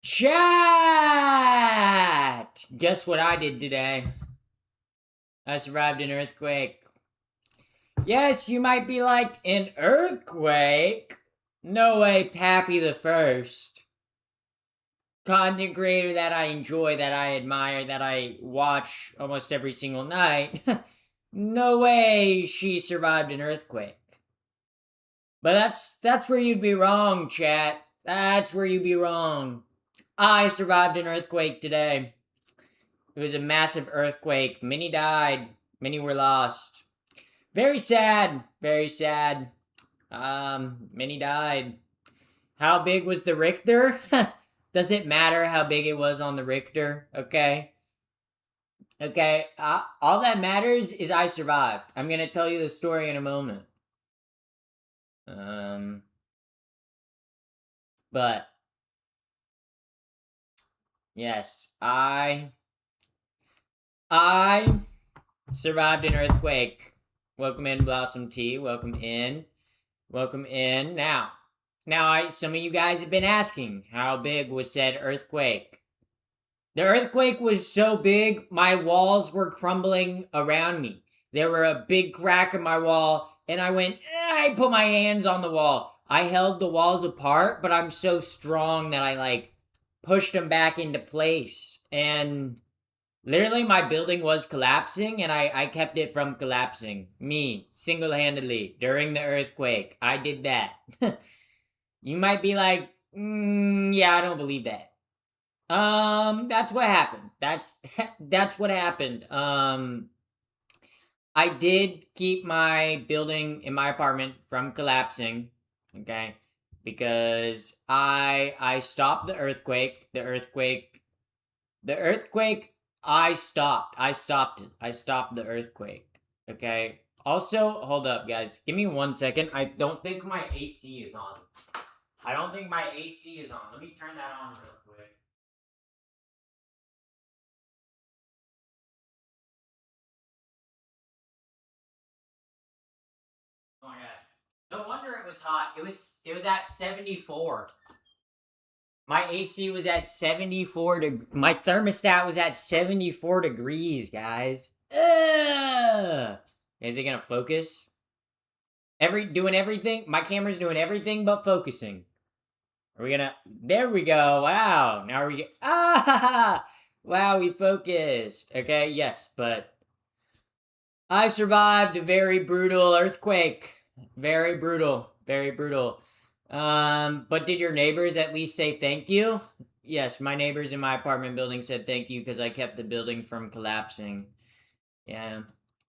Chat! Guess what I did today? I survived an earthquake. Yes, you might be like, an earthquake? No way, Pappy the First. Content creator that I enjoy, that I admire, that I watch almost every single night. No way she survived an earthquake. But that's where you'd be wrong, chat. That's where you'd be wrong. I survived an earthquake today. It was a massive earthquake. Many died. Many were lost. Very sad. Very sad. Many died. How big was the Richter? Does it matter how big it was on the Richter? Okay. Okay. All that matters is I survived. I'm gonna tell you the story in a moment. But yes, I survived an earthquake. Welcome in, Blossom Tea. Welcome in. Welcome in. Now, some of you guys have been asking, how big was said earthquake? The earthquake was so big, my walls were crumbling around me. There were a big crack in my wall, and I put my hands on the wall. I held the walls apart, but I'm so strong that I pushed them back into place. And literally, my building was collapsing, and I kept it from collapsing. Me, single handedly, during the earthquake. I did that. You might be like, yeah, I don't believe that. That's what happened. That's what happened. I did keep my building in my apartment from collapsing, okay? Because I stopped the earthquake. I stopped it. I stopped the earthquake. Okay. Also, hold up, guys. Give me 1 second. I don't think my AC is on. Let me turn that on real quick. Oh my god. No wonder it was hot. It was at 74. My AC was at 74 my thermostat was at 74 degrees, guys. Ugh. Is it gonna focus? Doing everything? My camera's doing everything but focusing. Are we gonna? There we go. Wow. Now we get. Wow, we focused. Okay, yes, but I survived a very brutal earthquake. Very brutal. Very brutal. But did your neighbors at least say thank you? Yes, my neighbors in my apartment building said thank you because I kept the building from collapsing. Yeah.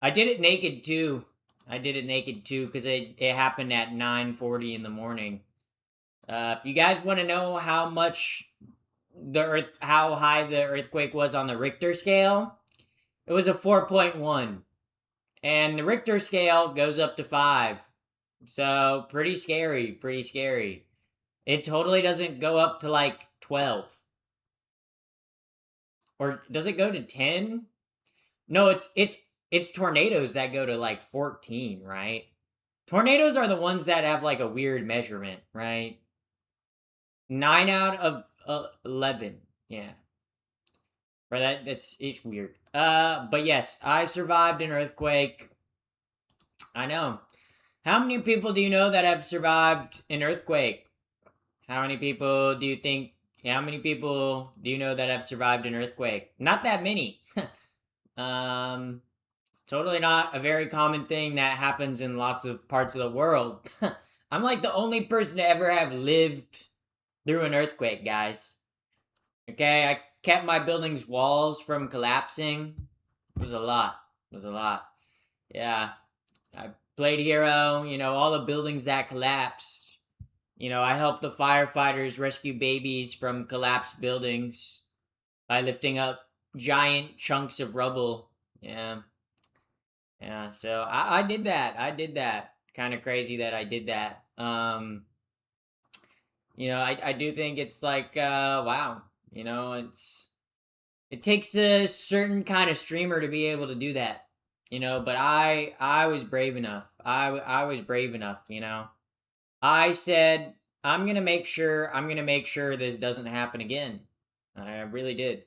I did it naked too. Because it happened at 9:40 in the morning. If you guys want to know how high the earthquake was on the Richter scale, it was a 4.1. And the Richter scale goes up to 5. So, pretty scary. It totally doesn't go up to like 12. Or does it go to 10? No, it's tornadoes that go to like 14, right? Tornadoes are the ones that have like a weird measurement, right? 9 out of 11. Yeah. Or it's weird. But yes, I survived an earthquake. I know. How many people do you know that have survived an earthquake? How many people do you know that have survived an earthquake? Not that many. It's totally not a very common thing that happens in lots of parts of the world. I'm like the only person to ever have lived through an earthquake, guys. Okay, I kept my building's walls from collapsing. It was a lot. Yeah. I played hero, all the buildings that collapsed. I helped the firefighters rescue babies from collapsed buildings by lifting up giant chunks of rubble. Yeah. Yeah, so I did that. Kind of crazy that I did that. I do think it's like, wow. It takes a certain kind of streamer to be able to do that. But I was brave enough. I was brave enough. I said I'm gonna make sure this doesn't happen again. I really did.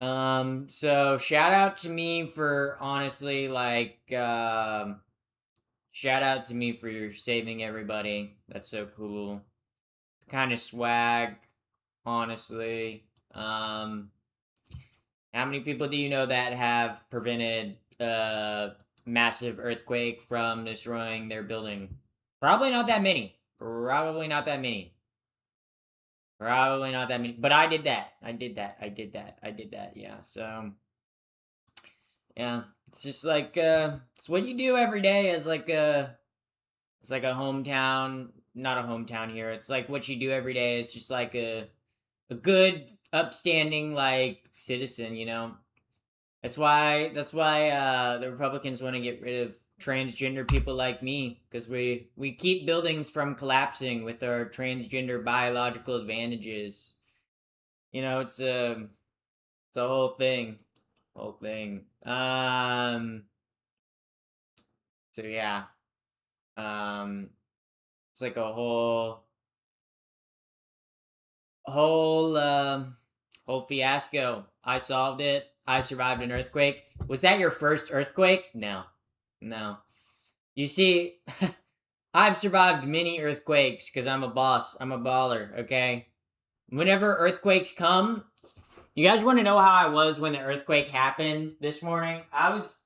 So shout out to me for honestly, like, shout out to me for saving everybody. That's so cool. Kind of swag, honestly. How many people do you know that have prevented a massive earthquake from destroying their building? Probably not that many. Probably not that many. Probably not that many. But I did that. I did that. I did that. I did that. Yeah. So yeah, it's just like it's what you do every day as like a it's like a hometown, not a hometown here. It's like what you do every day is just like a good upstanding like citizen, you know. That's why the Republicans want to get rid of transgender people like me because we keep buildings from collapsing with our transgender biological advantages. You know, it's a whole thing. So yeah, um, it's like a whole fiasco. I solved it. I survived an earthquake. Was that your first earthquake? No. No. You see, I've survived many earthquakes because I'm a boss. I'm a baller, okay? Whenever earthquakes come, you guys want to know how I was when the earthquake happened this morning? I was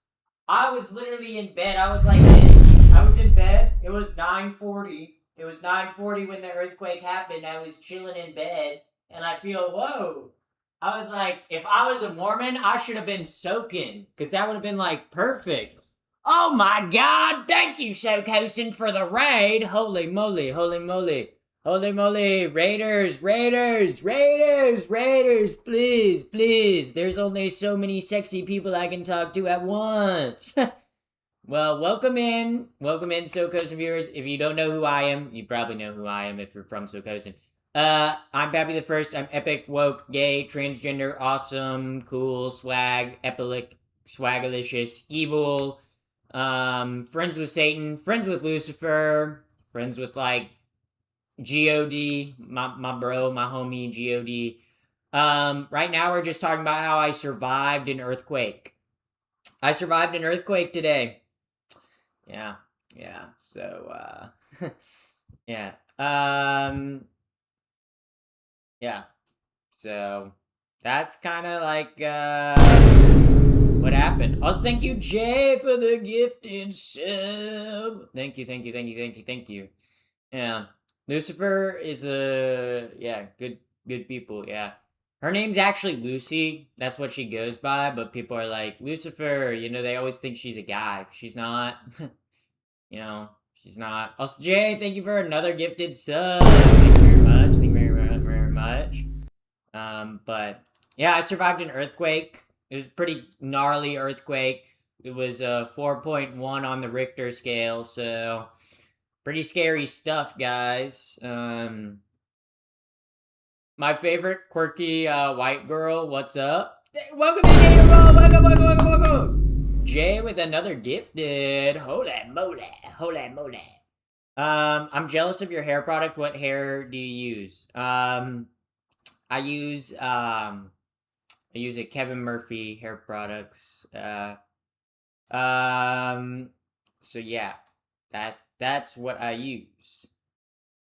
literally in bed. I was like this. I was in bed. It was 9:40. It was 9:40 when the earthquake happened. I was chilling in bed and I feel, whoa. I was like, if I was a Mormon, I should have been soaking because that would have been like perfect. Oh my god, thank you, Sokosen, for the raid. Holy moly, holy moly. Holy moly, Raiders, Raiders, Raiders, Raiders, please, please. There's only so many sexy people I can talk to at once. Well, welcome in, Sokosen viewers. If you don't know who I am, you probably know who I am if you're from Sokosen. I'm Pappy the First. I'm epic, woke, gay, transgender, awesome, cool, swag, epic, swagalicious, evil, friends with Satan, friends with Lucifer, friends with like God, my bro, my homie God. Right now we're just talking about how I survived an earthquake. I survived an earthquake today. Yeah, yeah. So yeah. Yeah. So that's kind of like what happened. Also, thank you, Jay, for the gifted sub. Thank you, thank you, thank you, thank you, thank you. Yeah. Lucifer is a good people, yeah. Her name's actually Lucy. That's what she goes by, but people are like, Lucifer, you know, they always think she's a guy. She's not. You know, she's not. Also, Jay, thank you for another gifted sub. Thank you very much. Thank you very much. But yeah, I survived an earthquake. It was a pretty gnarly earthquake. It was 4.1 on the Richter scale, so pretty scary stuff, guys. My favorite quirky white girl, what's up? Welcome to Data Roll! Welcome! Jay with another gifted. Holy moly, holy moly. I'm jealous of your hair product. What hair do you use? I use a Kevin Murphy hair products. So yeah, that's what I use.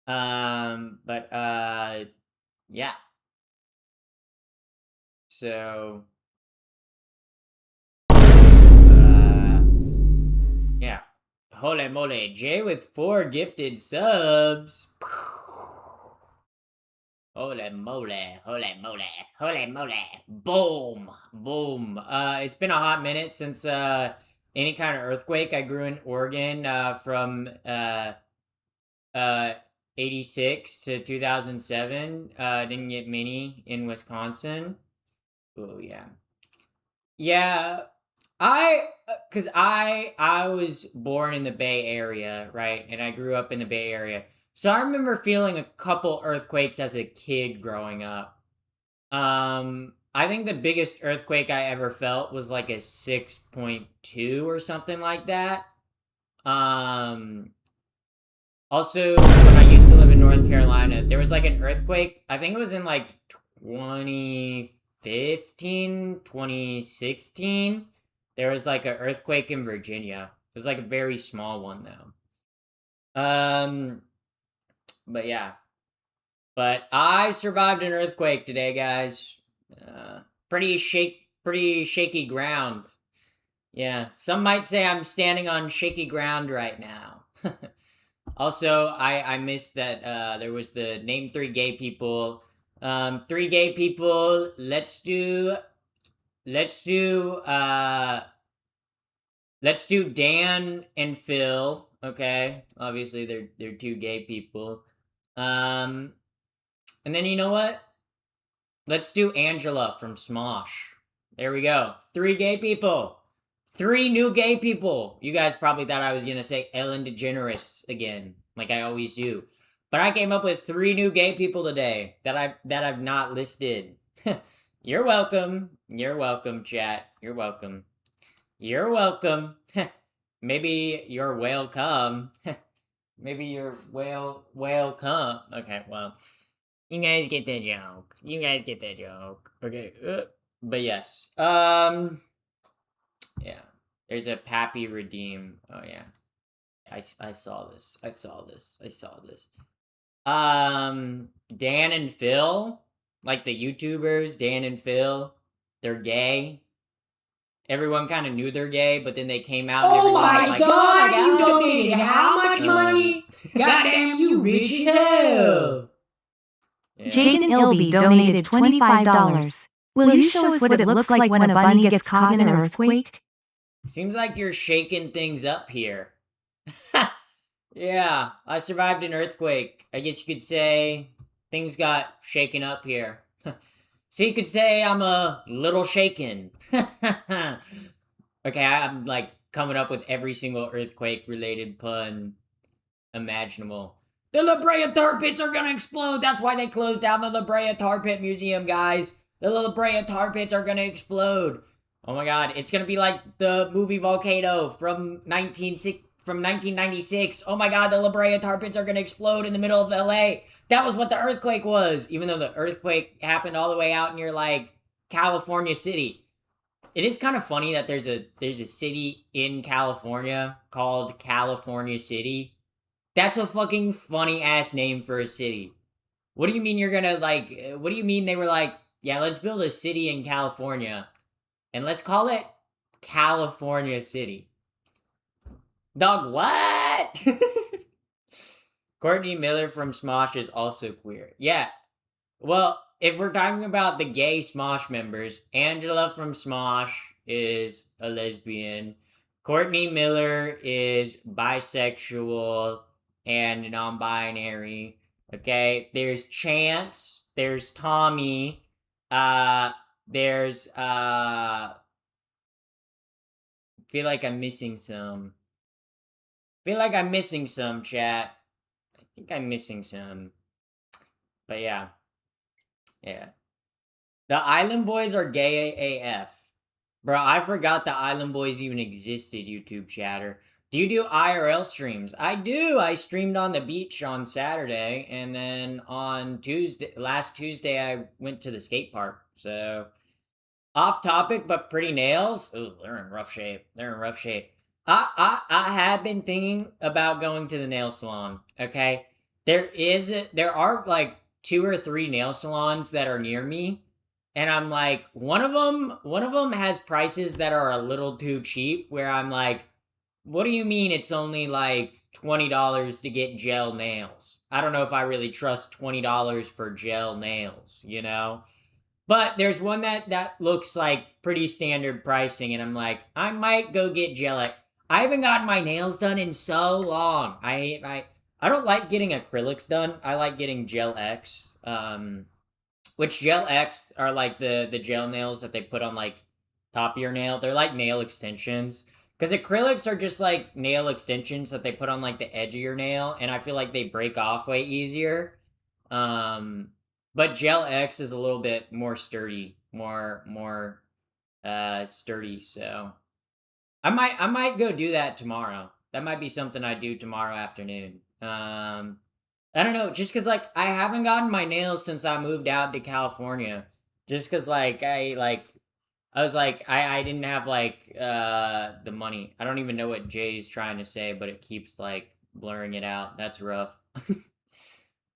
But yeah. So yeah. Holy moly, Jay with 4 gifted subs. Holy moly, holy moly, holy moly. Boom, boom. It's been a hot minute since any kind of earthquake. I grew in Oregon from 86 to 2007. Didn't get many in Wisconsin. Oh yeah. Yeah, cuz I was born in the Bay Area, right? And I grew up in the Bay Area. So I remember feeling a couple earthquakes as a kid growing up. I think the biggest earthquake I ever felt was like a 6.2 or something like that. Um Also, when I used to live in North Carolina, there was like an earthquake. I think it was in like 2015, 2016. There was like an earthquake in Virginia. It was like a very small one though. But yeah. But I survived an earthquake today, guys. Pretty shaky ground. Yeah, some might say I'm standing on shaky ground right now. Also, I missed that there was the name three gay people. Three gay people. Let's do Dan and Phil. Okay, obviously they're two gay people. And then you know what? Let's do Angela from Smosh. There we go. Three gay people. Three new gay people. You guys probably thought I was gonna say Ellen DeGeneres again, like I always do. But I came up with three new gay people today that I've not listed. You're welcome. You're welcome, chat. You're welcome. You're welcome. Maybe you're welcome. Maybe you're welcome. Okay, well. You guys get the joke. You guys get the joke. Okay. But yes. Yeah. There's a Pappy Redeem. Oh yeah. I saw this. I saw this. I saw this. Dan and Phil, like the YouTubers, Dan and Phil, they're gay. Everyone kind of knew they're gay, but then they came out. And Oh my like, god, you donated how much money? Goddamn, you rich as hell. Yeah. Jaden Ilby donated $25. Will you show us what it looks like when a bunny gets caught in an earthquake? Seems like you're shaking things up here. Yeah, I survived an earthquake. I guess you could say things got shaken up here. So you could say I'm a little shaken. Okay, I'm like coming up with every single earthquake related pun imaginable. The La Brea tar pits are gonna explode. That's why they closed down the La Brea tar pit museum, guys. The La Brea tar pits are gonna explode. Oh my god, it's gonna be like the movie Volcano from 1996. Oh my god, the La Brea tar pits are gonna explode in the middle of LA. That was what the earthquake was, even though the earthquake happened all the way out near like California City. It is kind of funny that there's a city in California called California City. That's a fucking funny ass name for a city. What do you mean you're gonna like? What do you mean they were like, yeah, let's build a city in California, and let's call it California City. Dog, what? Courtney Miller from Smosh is also queer. Yeah. Well, if we're talking about the gay Smosh members, Angela from Smosh is a lesbian. Courtney Miller is bisexual and non-binary. Okay? There's Chance. There's Tommy. There's feel like I'm missing some. Chat. I think I'm missing some. But yeah. Yeah. The Island Boys are gay AF. Bro, I forgot the Island Boys even existed, YouTube chatter. Do you do IRL streams? I do. I streamed on the beach on Saturday, and then on last Tuesday, I went to the skate park. So, off topic, but pretty nails. Ooh, they're in rough shape. I have been thinking about going to the nail salon. Okay, there are like 2 or 3 nail salons that are near me, and I'm like, one of them has prices that are a little too cheap. Where I'm like, what do you mean it's only like $20 to get gel nails? I don't know if I really trust $20 for gel nails, you know? But there's one that looks like pretty standard pricing, and I'm like, I might go get gel. I haven't gotten my nails done in so long. I don't like getting acrylics done. I like getting Gel X. Which Gel X are like the gel nails that they put on like top of your nail. They're like nail extensions. Because acrylics are just like nail extensions that they put on like the edge of your nail, and I feel like they break off way easier. But Gel X is a little bit more sturdy, more sturdy. So I might go do that tomorrow. That might be something I do tomorrow afternoon. I don't know, just cause like I haven't gotten my nails since I moved out to California. Just cause like I was like I didn't have like the money. I don't even know what Jay's trying to say, but it keeps like blurring it out. That's rough.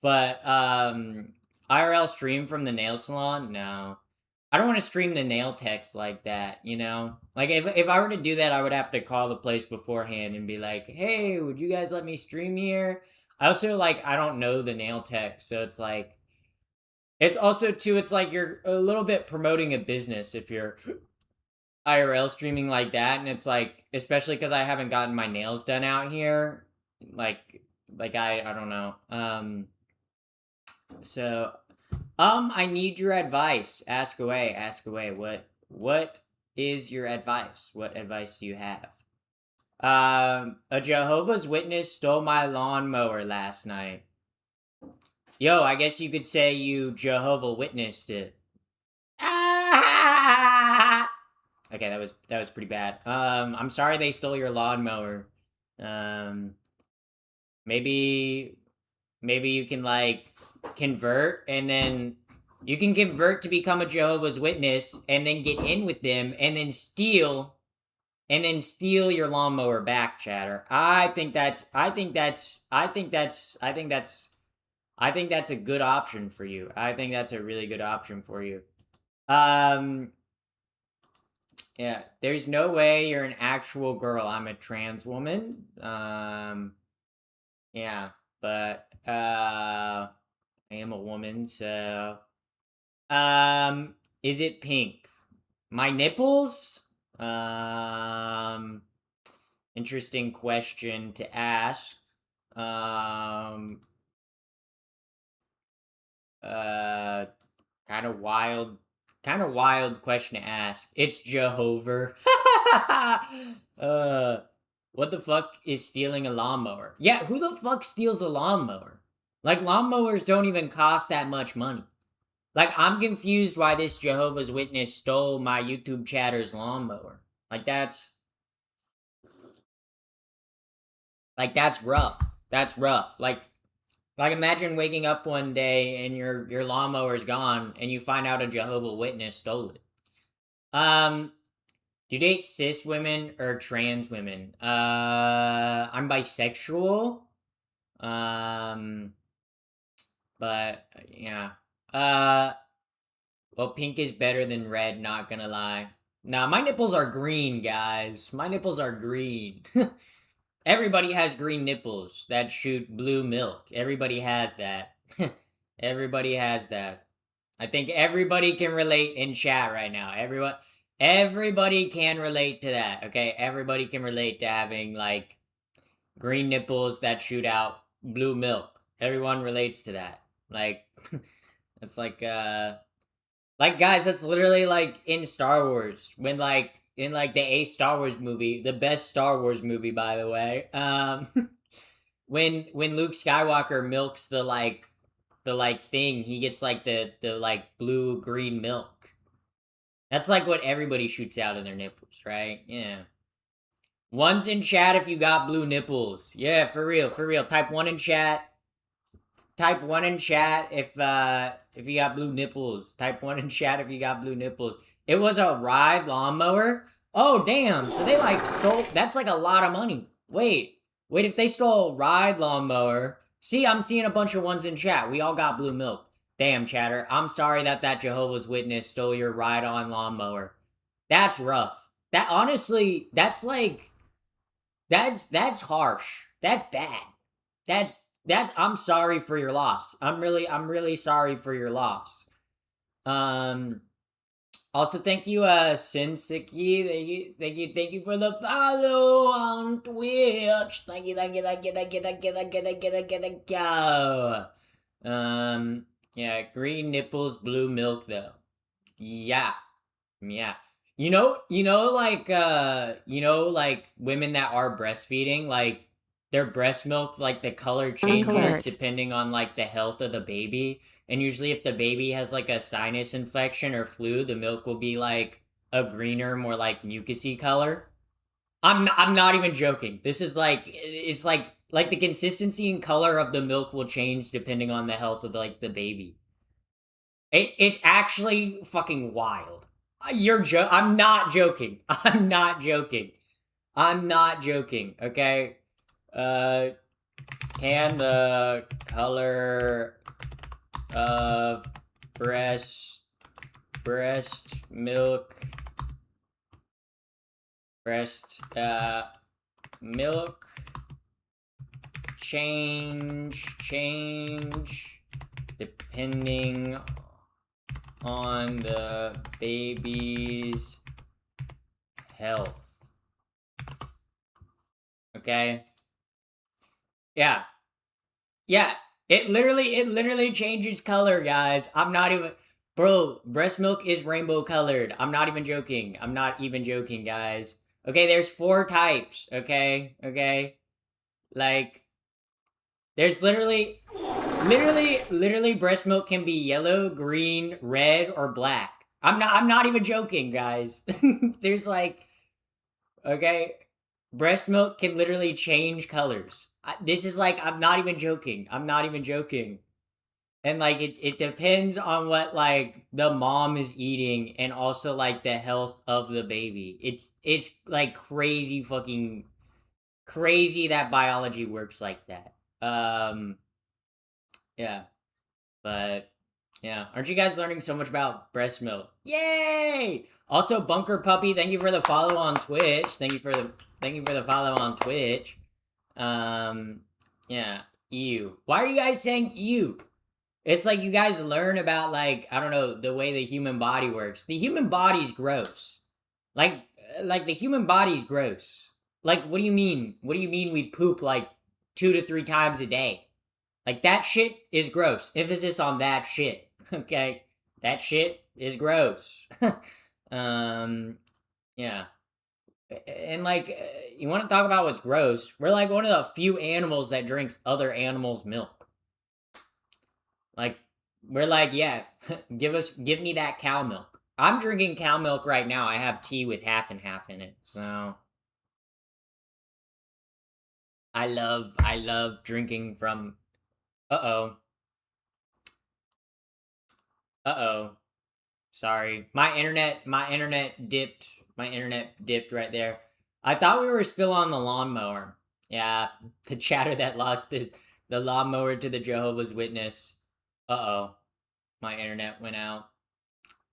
But IRL stream from the nail salon? No. I don't want to stream the nail techs like that, you know? Like if I were to do that, I would have to call the place beforehand and be like, "Hey, would you guys let me stream here?" I also like I don't know the nail tech, so it's like it's also too it's like you're a little bit promoting a business if you're IRL streaming like that, and it's like especially cuz I haven't gotten my nails done out here, like I don't know. So I need your advice. Ask away, ask away. What is your advice? What advice do you have? A Jehovah's Witness stole my lawnmower last night. Yo, I guess you could say you Jehovah witnessed it. Ah! Okay, that was pretty bad. I'm sorry they stole your lawnmower. Maybe you can like convert and then you can convert to become a Jehovah's Witness and then get in with them and then steal your lawnmower back, Chatter. I think that's a good option for you. I think that's a really good option for you. Yeah, there's no way you're an actual girl. I'm a trans woman. Yeah, but I am a woman, so is it pink? My nipples? Interesting question to ask. Kind of wild question to ask. It's Jehovah. What the fuck is stealing a lawnmower? Yeah, who the fuck steals a lawnmower? Like, lawnmowers don't even cost that much money. Like, I'm confused why this Jehovah's Witness stole my YouTube chatter's lawnmower. Like, that's rough. That's rough. Like imagine waking up one day and your lawnmower's gone and you find out a Jehovah's Witness stole it. Do you date cis women or trans women? I'm bisexual. But yeah. Well, pink is better than red, not gonna lie. Nah, my nipples are green, guys. My nipples are green. Everybody has green nipples that shoot blue milk. Everybody has that. Everybody has that. I think everybody can relate in chat right now. Everybody can relate to that, okay? Everybody can relate to having, like, green nipples that shoot out blue milk. Everyone relates to that. Like, it's like, guys, that's literally, like, in Star Wars. When, like, in, like, the 8th Star Wars movie, the best Star Wars movie, by the way, when Luke Skywalker milks the thing, he gets, like, the blue-green milk. That's, like, what everybody shoots out of their nipples, right? Yeah. One's in chat if you got blue nipples. Yeah, for real. Type 1 in chat. Type 1 in chat if you got blue nipples. Type 1 in chat if you got blue nipples. It was a ride lawnmower? Oh, damn. So they, like, stole... That's, like, a lot of money. Wait, if they stole a ride lawnmower... See, I'm seeing a bunch of ones in chat. We all got blue milk. Damn, chatter. I'm sorry that Jehovah's Witness stole your ride-on lawnmower. That's rough. That, honestly, that's, like... That's harsh. That's bad. That's... I'm sorry for your loss. I'm really sorry for your loss. Also, thank you, Sinsiki. Thank you for the follow on Twitch. Thank you. Yeah, green nipples, blue milk, though. Yeah. You know, like women that are breastfeeding, like, their breast milk, like, the color changes depending on, like, the health of the baby. And usually if the baby has, like, a sinus infection or flu, the milk will be, like, a greener, more, like, mucusy color. I'm not even joking. This is like, it's like the consistency and color of the milk will change depending on the health of like the baby. It's actually fucking wild. I'm not joking. I'm not joking. I'm not joking. Okay. Can the color of breast milk milk change depending on the baby's health? Okay. Yeah. Yeah. It literally changes color, guys. I'm not even, bro, breast milk is rainbow colored. I'm not even joking. I'm not even joking, guys. Okay, there's 4 types, okay? Okay? Like, there's literally breast milk can be yellow, green, red, or black. I'm not even joking, guys. There's like, okay, breast milk can literally change colors. This is like, I'm not even joking. I'm not even joking. And like, it depends on what like the mom is eating and also like the health of the baby. It's like crazy fucking crazy that biology works like that. Yeah. But yeah, aren't you guys learning so much about breast milk? Yay! Also, Bunker Puppy, thank you for the follow on Twitch. Thank you for the follow on Twitch. Yeah, ew. Why are you guys saying ew? It's like you guys learn about like, I don't know, the way the human body works. The human body's gross. Like the human body's gross. Like, what do you mean? What do you mean we poop like 2 to 3 times a day? Like, that shit is gross. Emphasis on that shit. Okay? That shit is gross. Yeah. And like, you want to talk about what's gross? We're like one of the few animals that drinks other animals' milk. Like, we're like, yeah, give me that cow milk. I'm drinking cow milk right now. I have tea with half and half in it. So I love drinking from. Uh-oh. Uh-oh. Sorry. My internet dipped. My internet dipped right there. I thought we were still on the lawnmower. Yeah, the chatter that lost the lawnmower to the Jehovah's Witness. Uh-oh. My internet went out.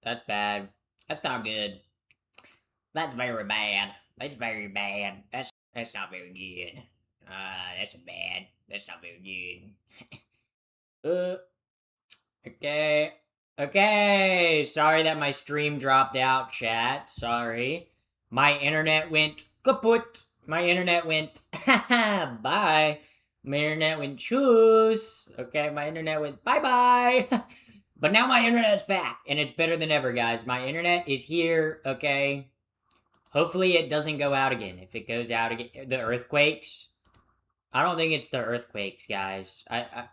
That's bad. That's not good. That's very bad. That's very bad. That's not very good. That's bad. That's not very good. Okay. Okay. Sorry that my stream dropped out, chat. Sorry. My internet went kaput. My internet went bye. My internet went choose. Okay, my internet went bye-bye. But now my internet's back, and it's better than ever, guys. My internet is here, okay? Hopefully it doesn't go out again. If it goes out again, the earthquakes. I don't think it's the earthquakes, guys. I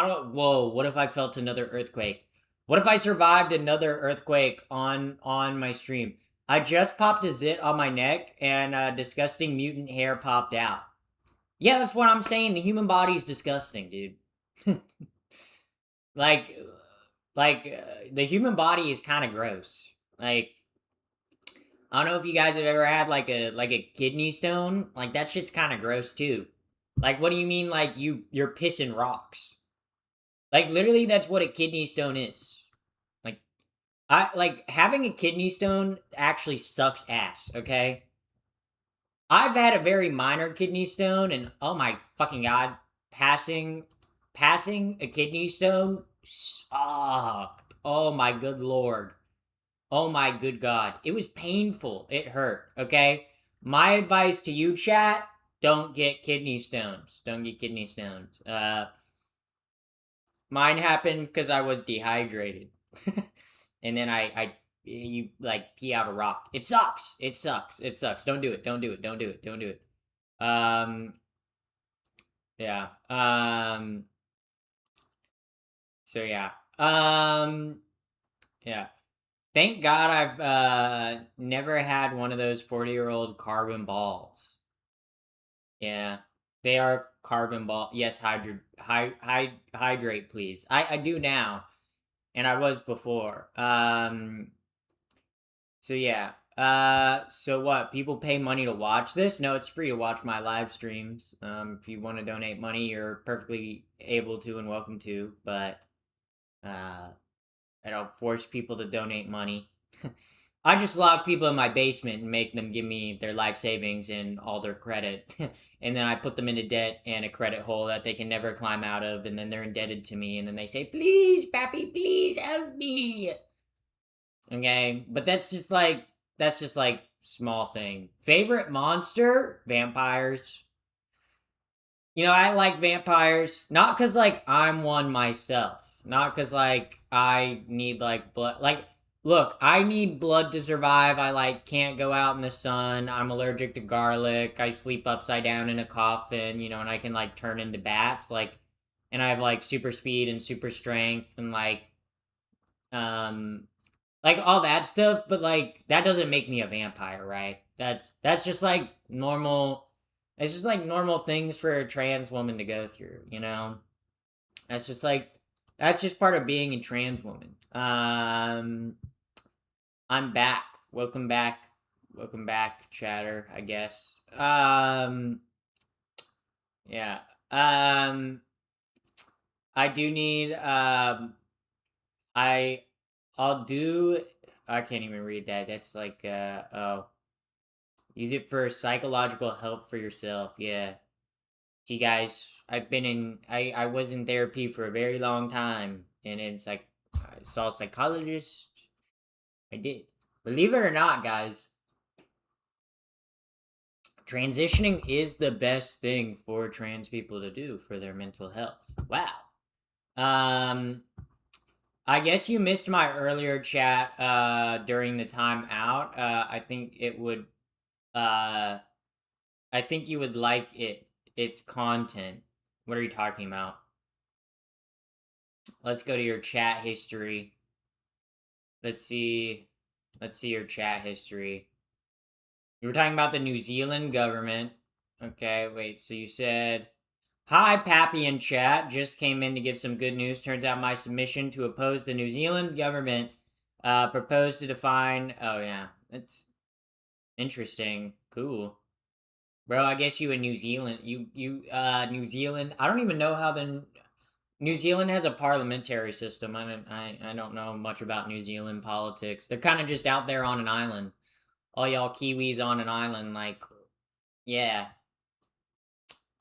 don't. Whoa! What if I felt another earthquake? What if I survived another earthquake on my stream? I just popped a zit on my neck, and disgusting mutant hair popped out. Yeah, that's what I'm saying. The human body's disgusting, dude. like, the human body is kind of gross. Like, I don't know if you guys have ever had like a kidney stone. Like, that shit's kind of gross too. Like, what do you mean? Like, you're pissing rocks? Like, literally, that's what a kidney stone is. Like, having a kidney stone actually sucks ass, okay? I've had a very minor kidney stone, and oh my fucking god, passing a kidney stone sucked. Oh my good lord. Oh my good god. It was painful. It hurt, okay? My advice to you, chat, don't get kidney stones. Don't get kidney stones. Mine happened because I was dehydrated. And then you like pee out a rock. It sucks. It sucks. It sucks. Don't do it. Don't do it. Don't do it. Don't do it. Yeah. So yeah. Yeah. Thank God I've never had one of those 40-year-old carbon balls. Yeah. They are carbon ball. Yes, hydrate, please. I do now, and I was before. So yeah. So what? People pay money to watch this? No, it's free to watch my live streams. If you want to donate money, you're perfectly able to and welcome to, but uh I don't force people to donate money. I just lock people in my basement and make them give me their life savings and all their credit. And then I put them into debt and a credit hole that they can never climb out of. And then they're indebted to me. And then they say, please, Pappy, please help me. Okay. But that's just like small thing. Favorite monster? Vampires. You know, I like vampires. Not because, like, I'm one myself. Not because, like, I need, like, blood. Like, look, I need blood to survive. I, like, can't go out in the sun. I'm allergic to garlic. I sleep upside down in a coffin, you know, and I can, like, turn into bats. Like, and I have, like, super speed and super strength and, um, like, all that stuff. But, like, that doesn't make me a vampire, right? That's just, like, normal. It's just like normal things for a trans woman to go through, you know? That's just like that's just part of being a trans woman. I'm back. Welcome back. Welcome back, chatter, I guess. Yeah. I do need I'll do I can't even read that. That's like oh. Use it for psychological help for yourself. Yeah. See, guys, I was in therapy for a very long time, and it's like I saw a psychologist. I did. Believe it or not, guys, transitioning is the best thing for trans people to do for their mental health. Wow. Um, I guess you missed my earlier chat during the time out. I think you would like its content. What are you talking about? Let's go to your chat history. Let's see your chat history. You were talking about the New Zealand government. Okay, wait. So you said, "Hi, Pappy in chat. Just came in to give some good news. Turns out my submission to oppose the New Zealand government proposed to define." Oh yeah, that's interesting. Cool, bro. I guess you in New Zealand. New Zealand. I don't even know how the New Zealand has a parliamentary system. I don't know much about New Zealand politics. They're kind of just out there on an island. All y'all Kiwis on an island, like, yeah.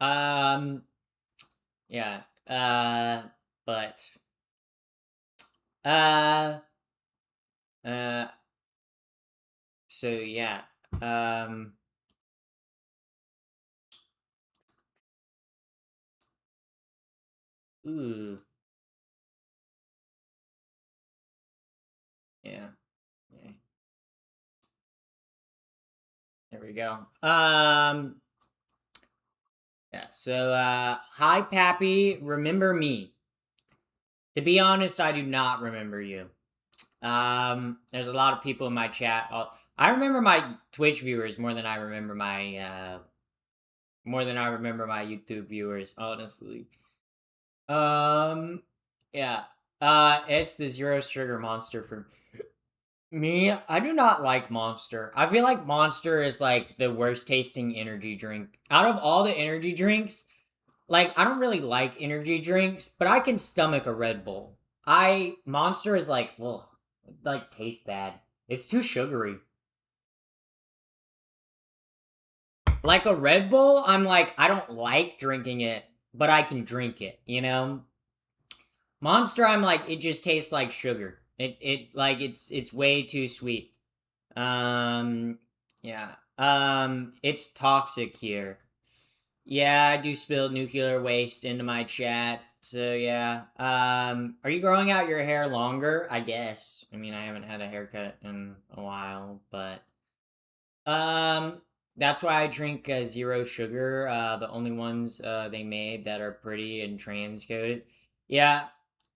Um, yeah. But, uh, uh, so yeah. Um, ooh, yeah. Yeah. There we go. Yeah. So, hi, Pappy. Remember me? To be honest, I do not remember you. There's a lot of people in my chat. I remember my Twitch viewers more than I remember my YouTube viewers, honestly. Yeah. It's the Zero Sugar Monster for me. I do not like Monster. I feel like Monster is like the worst tasting energy drink. Out of all the energy drinks, like I don't really like energy drinks, but I can stomach a Red Bull. Monster is like, ugh, it like tastes bad. It's too sugary. Like a Red Bull, I'm like, I don't like drinking it, but I can drink it, you know? Monster, I'm like, it just tastes like sugar. It like it's way too sweet. Yeah. It's toxic here. Yeah, I do spill nuclear waste into my chat. So yeah. Are you growing out your hair longer? I guess. I mean, I haven't had a haircut in a while, but that's why I drink zero sugar. The only ones they made that are pretty and trans coded. Yeah.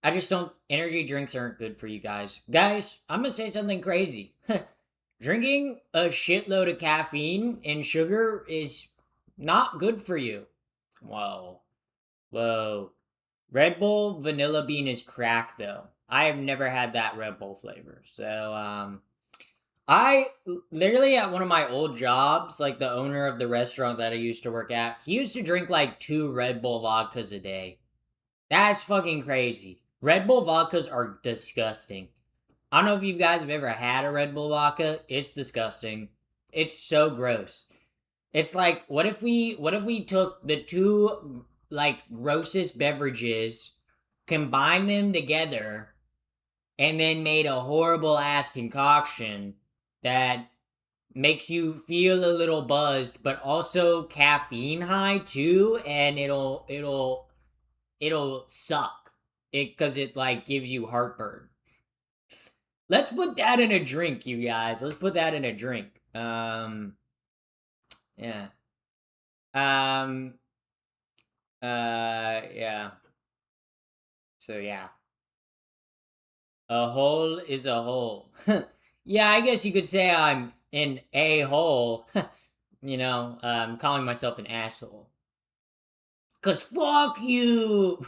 I just don't. Energy drinks aren't good for you guys. Guys, I'm gonna say something crazy. Drinking a shitload of caffeine and sugar is not good for you. Whoa. Whoa. Red Bull Vanilla Bean is crack, though. I have never had that Red Bull flavor. So, I literally at one of my old jobs, like the owner of the restaurant that I used to work at, he used to drink like 2 Red Bull vodkas a day. That's fucking crazy. Red Bull vodkas are disgusting. I don't know if you guys have ever had a Red Bull vodka. It's disgusting. It's so gross. It's like, what if we took the two like grossest beverages, combined them together, and then made a horrible ass concoction that makes you feel a little buzzed, but also caffeine high too, and it'll suck. Because it like gives you heartburn. Let's put that in a drink, you guys. Let's put that in a drink. Yeah. Yeah. So yeah. A hole is a hole. Yeah, I guess you could say I'm an a-hole. Calling myself an asshole. 'Cause fuck you!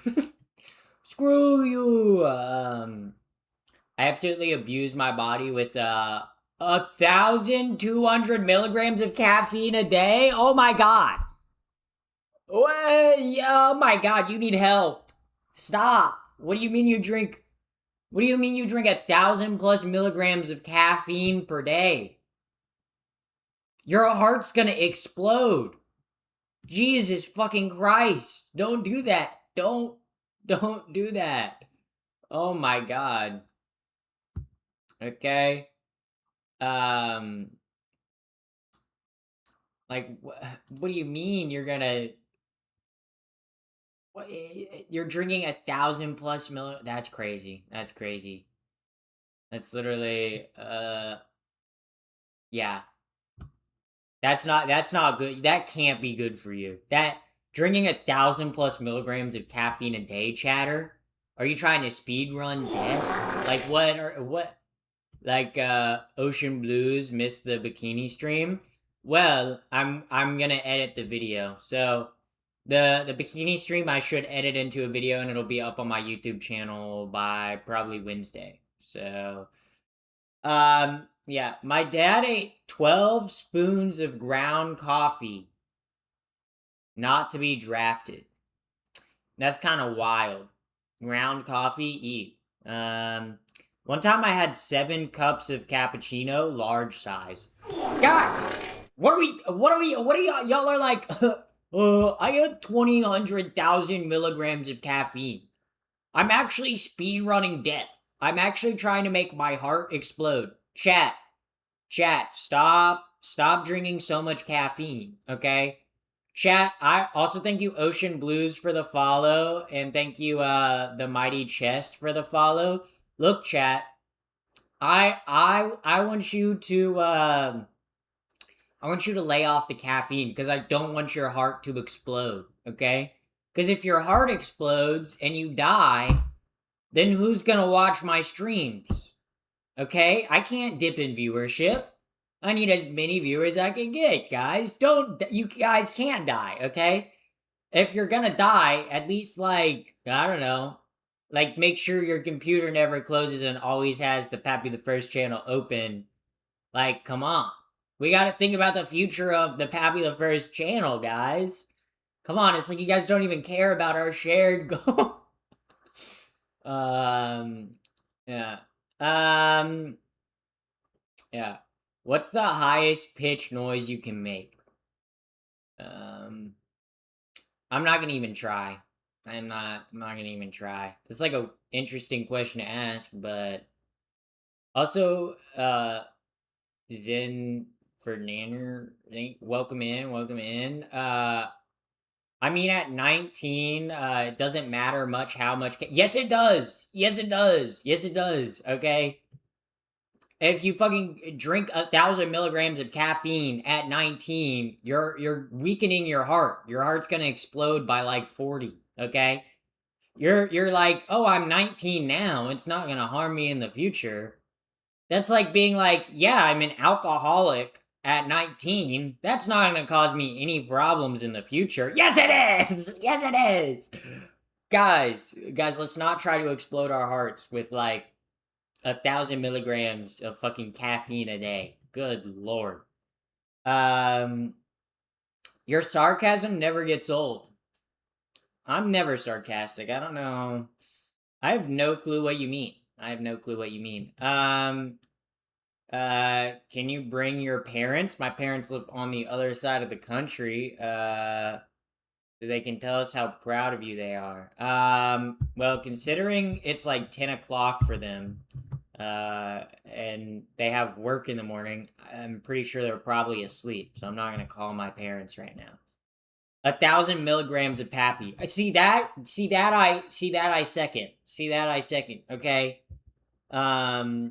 Screw you! I absolutely abuse my body with 1,200 milligrams of caffeine a day. Oh my god! Oh my god! You need help! Stop! What do you mean you drink? What do you mean you drink 1,000 plus milligrams of caffeine per day? Your heart's gonna explode. Jesus fucking Christ! Don't do that. Don't do that. Oh my god. Okay. Like, what do you mean you're gonna? What, you're drinking 1,000 plus That's crazy. That's crazy. That's literally, yeah. That's not good. That can't be good for you. That drinking 1,000 plus milligrams of caffeine a day, chatter. Are you trying to speed run death? Like what? Like Ocean Blues missed the bikini stream. Well, I'm gonna edit the video. So the bikini stream I should edit into a video and it'll be up on my YouTube channel by probably Wednesday. So yeah, my dad ate 12 spoons of ground coffee not to be drafted. That's kind of wild. Ground coffee, eat. One time I had 7 cups of cappuccino, large size. Guys, what are y'all are like, I had 200,000 milligrams of caffeine. I'm actually speed running death. I'm actually trying to make my heart explode. Chat, stop drinking so much caffeine, okay? Chat, I also thank you Ocean Blues for the follow, and thank you the Mighty Chest for the follow. Look, chat, I want you to lay off the caffeine because I don't want your heart to explode, okay? Because if your heart explodes and you die, then who's gonna watch my streams? Okay? I can't dip in viewership. I need as many viewers as I can get, guys. You guys can't die, okay? If you're gonna die, at least, like, I don't know, like, make sure your computer never closes and always has the Pappy the First channel open. Like, come on. We gotta think about the future of the Pappy the First channel, guys. Come on, it's like you guys don't even care about our shared goal. Yeah. Yeah. What's the highest pitch noise you can make? I'm not gonna even try. I'm not gonna even try. It's like a interesting question to ask, but also, Zen Fernandez, welcome in. I mean, at 19, it doesn't matter much how much. Yes, it does. Yes, it does. Okay. If you fucking drink 1,000 milligrams of caffeine at 19, you're weakening your heart. Your heart's gonna explode by like 40. Okay. You're like, oh, I'm 19 now. It's not gonna harm me in the future. That's like being like, yeah, I'm an alcoholic at 19. That's not gonna cause me any problems in the future. Yes, it is. Yes, it is. Guys, let's not try to explode our hearts with like 1,000 milligrams of fucking caffeine a day. Good lord. Your sarcasm never gets old. I'm never sarcastic. I don't know. I have no clue what you mean. Can you bring your parents? My parents live on the other side of the country. So they can tell us how proud of you they are. Well, considering it's like 10 o'clock for them, and they have work in the morning, I'm pretty sure they're probably asleep. So I'm not gonna call my parents right now. 1,000 milligrams of Pappy. See that I second. Okay. Why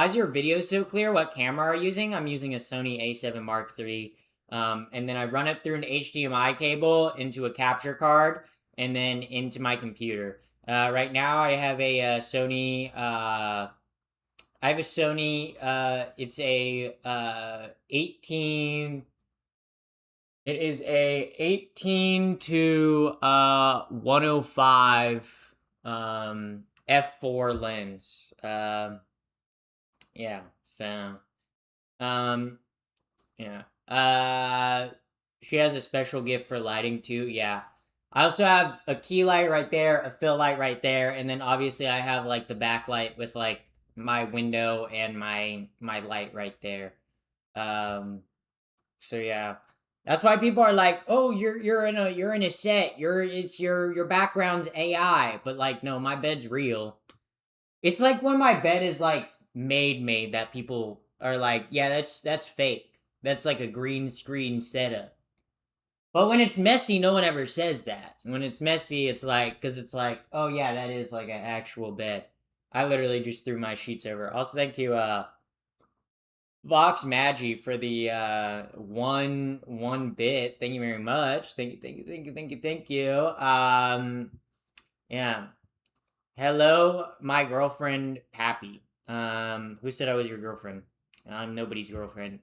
is your video so clear? What camera are you using? I'm using a Sony A7 Mark III. And then I run it through an HDMI cable into a capture card and then into my computer. Right now I have a Sony. It's a 18. It is a 18 to 105 f4 lens. Yeah. So, yeah. She has a special gift for lighting too. Yeah. I also have a key light right there, a fill light right there, and then obviously I have like the backlight with like my window and my light right there. So yeah. That's why people are like, "Oh, you're in a set. Your background's AI." But like, no, my bed's real. It's like when my bed is like made that people are like, "Yeah, that's fake. That's like a green screen setup." But when it's messy, no one ever says that. When it's messy, it's like, because it's like, oh yeah, that is like an actual bed. I literally just threw my sheets over. Also, thank you, Vox Magi, for the one bit. Thank you very much. Thank you. Yeah. Hello, my girlfriend Pappy. Who said I was your girlfriend? I'm nobody's girlfriend.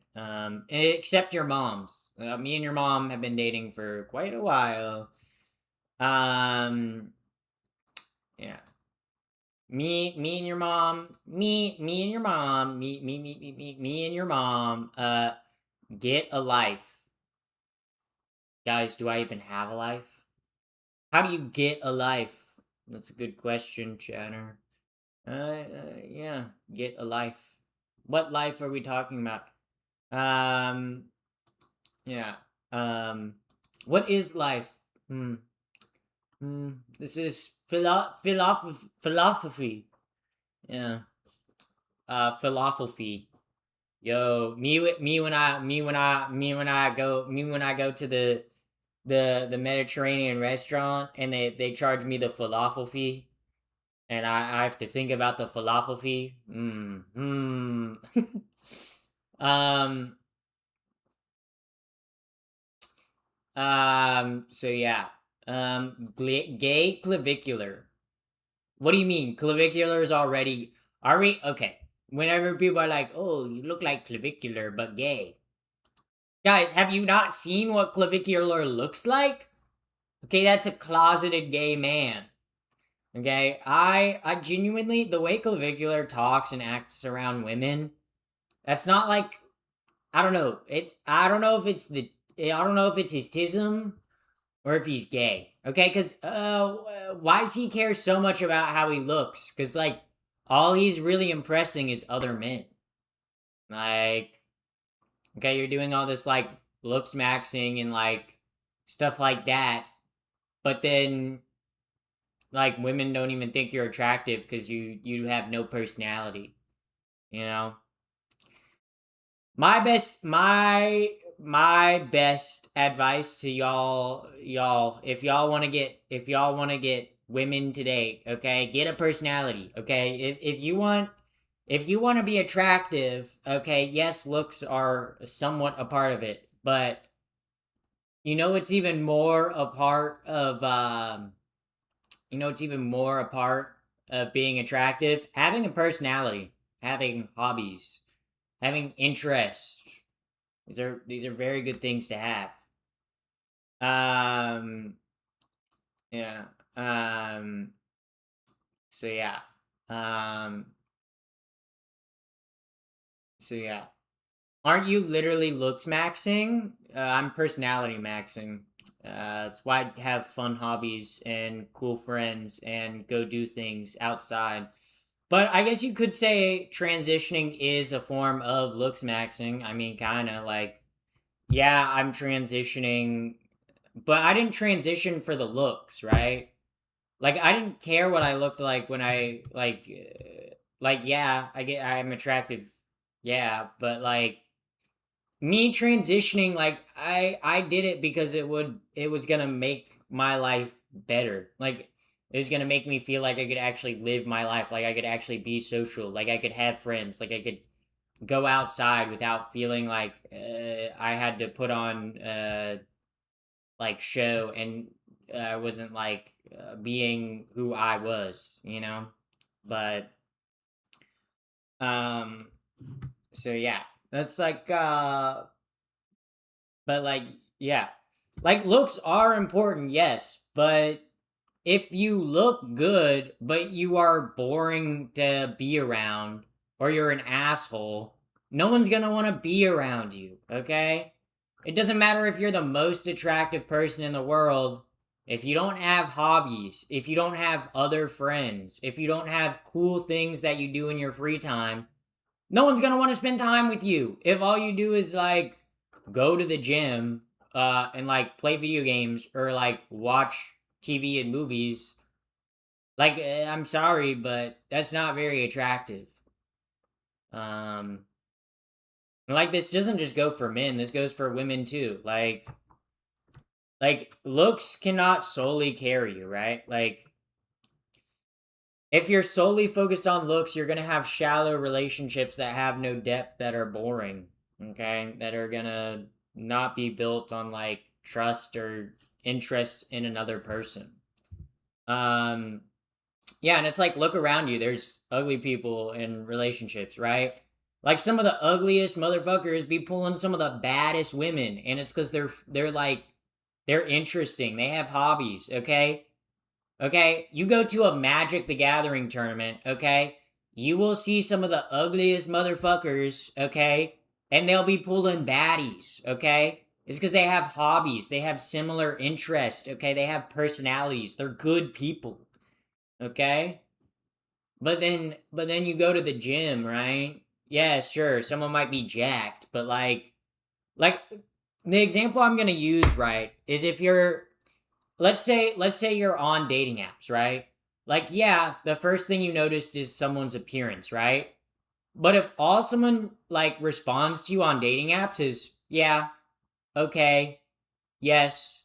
Except your mom's. Me and your mom have been dating for quite a while. Yeah. Me and your mom. Me and your mom. Me and your mom. Get a life. Guys, do I even have a life? How do you get a life? That's a good question, Chatter. Yeah, get a life. What life are we talking about? Yeah. What is life? This is philosophy. Yeah. Philosophy. Yo, me when I go to the Mediterranean restaurant and they charge me the falafel fee, and I have to think about the falafel fee. So yeah. Gay clavicular. What do you mean? Clavicular is already. Are we okay? Whenever people are like, "Oh, you look like clavicular but gay," guys, have you not seen what clavicular looks like? Okay, that's a closeted gay man. Okay, I genuinely, the way clavicular talks and acts around women, that's not like, I don't know. I don't know if it's his tism or if he's gay. Okay, because why does he care so much about how he looks? Because like all he's really impressing is other men. Like, okay, you're doing all this like looks maxing and like stuff like that, but then like women don't even think you're attractive because you have no personality. You know? My best advice to y'all, if y'all want to get women today, okay, get a personality, okay? If you want to be attractive, okay, yes, looks are somewhat a part of it, but you know it's even more a part of you know, it's even more a part of being attractive. Having a personality, having hobbies, having interests. These are very good things to have. Um, yeah. So yeah. Um, so yeah. Aren't you literally looks maxing? I'm personality maxing. That's why I have fun hobbies and cool friends and go do things outside. But I guess you could say transitioning is a form of looks maxing. I mean, kind of like, yeah, I'm transitioning, but I didn't transition for the looks, right? Like, I didn't care what I looked like when I yeah, I'm attractive, yeah, but like me transitioning, like I did it because it was gonna make my life better. Like it was gonna make me feel like I could actually live my life, like I could actually be social, like I could have friends, like I could go outside without feeling like I had to put on like show and I wasn't like being who I was, you know. But um, so yeah, that's like but like yeah, like looks are important, yes, but if you look good but you are boring to be around or you're an asshole, no one's gonna want to be around you, okay? It doesn't matter if you're the most attractive person in the world. If you don't have hobbies, if you don't have other friends, if you don't have cool things that you do in your free time, no one's gonna want to spend time with you. If all you do is like go to the gym and like play video games or like watch TV and movies, like I'm sorry, but that's not very attractive. Um, like this doesn't just go for men. This goes for women too. Like looks cannot solely carry you, right? Like if you're solely focused on looks, you're gonna have shallow relationships that have no depth, that are boring. Okay, that are gonna not be built on like trust or interest in another person. Um, yeah, and it's like look around you. There's ugly people in relationships, right? Like some of the ugliest motherfuckers be pulling some of the baddest women, and it's because they're like they're interesting. They have hobbies. Okay, you go to a Magic the Gathering tournament, okay? You will see some of the ugliest motherfuckers, okay? And they'll be pulling baddies, okay? It's because they have hobbies, they have similar interests, okay? They have personalities, they're good people, okay? But then you go to the gym, right? Yeah, sure, someone might be jacked, but like the example I'm gonna use, right, is if you're let's say you're on dating apps, right? Like, yeah, the first thing you noticed is someone's appearance, right? But if all someone like responds to you on dating apps is yeah, okay, yes,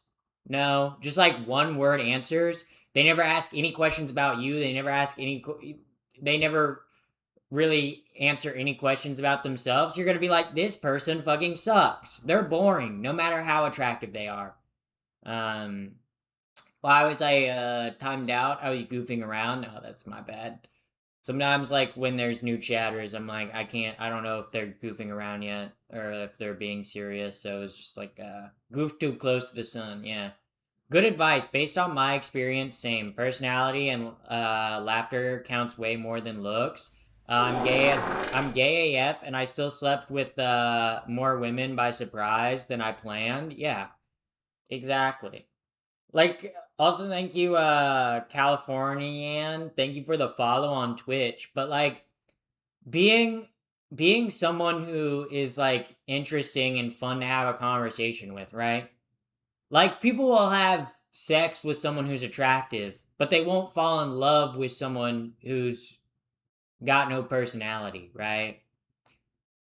no, just like one word answers, they never ask any questions about you, they never really answer any questions about themselves, you're going to be like this person fucking sucks. They're boring no matter how attractive they are. Um why was I timed out? I was goofing around. Oh, that's my bad. Sometimes, like, when there's new chatters, I'm like, I don't know if they're goofing around yet or if they're being serious. So it's just like, goof too close to the sun. Yeah. Good advice. Based on my experience, same. Personality and laughter counts way more than looks. I'm gay AF, and I still slept with more women by surprise than I planned. Yeah, exactly. Like, also thank you, Californian. Thank you for the follow on Twitch. But like being being someone who is like interesting and fun to have a conversation with, right? Like people will have sex with someone who's attractive, but they won't fall in love with someone who's got no personality, right?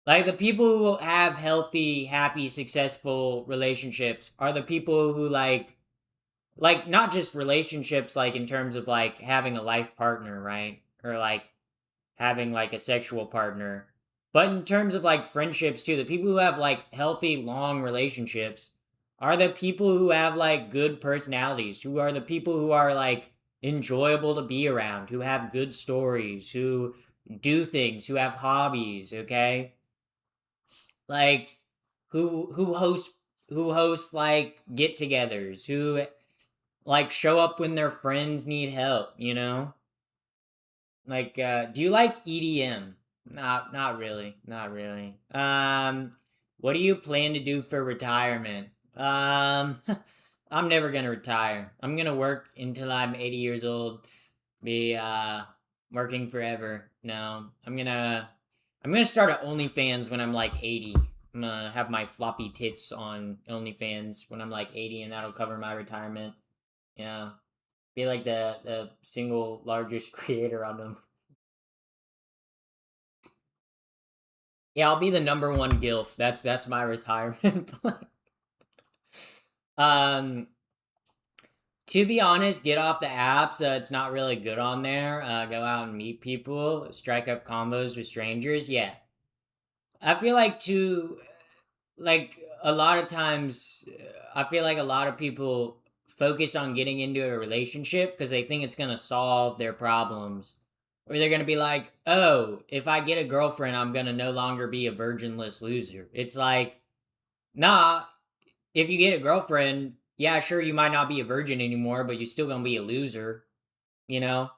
Like the people who have healthy, happy, successful relationships are the people who like not just relationships like in terms of like having a life partner, right? Or like having like a sexual partner. But in terms of like friendships too, the people who have like healthy long relationships are the people who have like good personalities, who are the people who are like enjoyable to be around, who have good stories, who do things, who have hobbies, okay? Like who host like get-togethers, who like show up when their friends need help, you know? Like do you like EDM? Not really. Not really. What do you plan to do for retirement? I'm never gonna retire. I'm gonna work until I'm 80 years old. Be working forever. No, I'm gonna start at OnlyFans when I'm like 80. I'm gonna have my floppy tits on OnlyFans when I'm like 80, and that'll cover my retirement. Yeah, be like the single largest creator on them. Yeah, I'll be the number one gilf. That's my retirement plan. um, to be honest, get off the apps. It's not really good on there. Go out and meet people, strike up combos with strangers. Yeah, I feel like a lot of times, I feel like a lot of people focus on getting into a relationship because they think it's gonna solve their problems, or they're gonna be like, oh, if I get a girlfriend, I'm gonna no longer be a virginless loser. It's like, nah, if you get a girlfriend, yeah, sure, you might not be a virgin anymore, but you're still gonna be a loser, you know?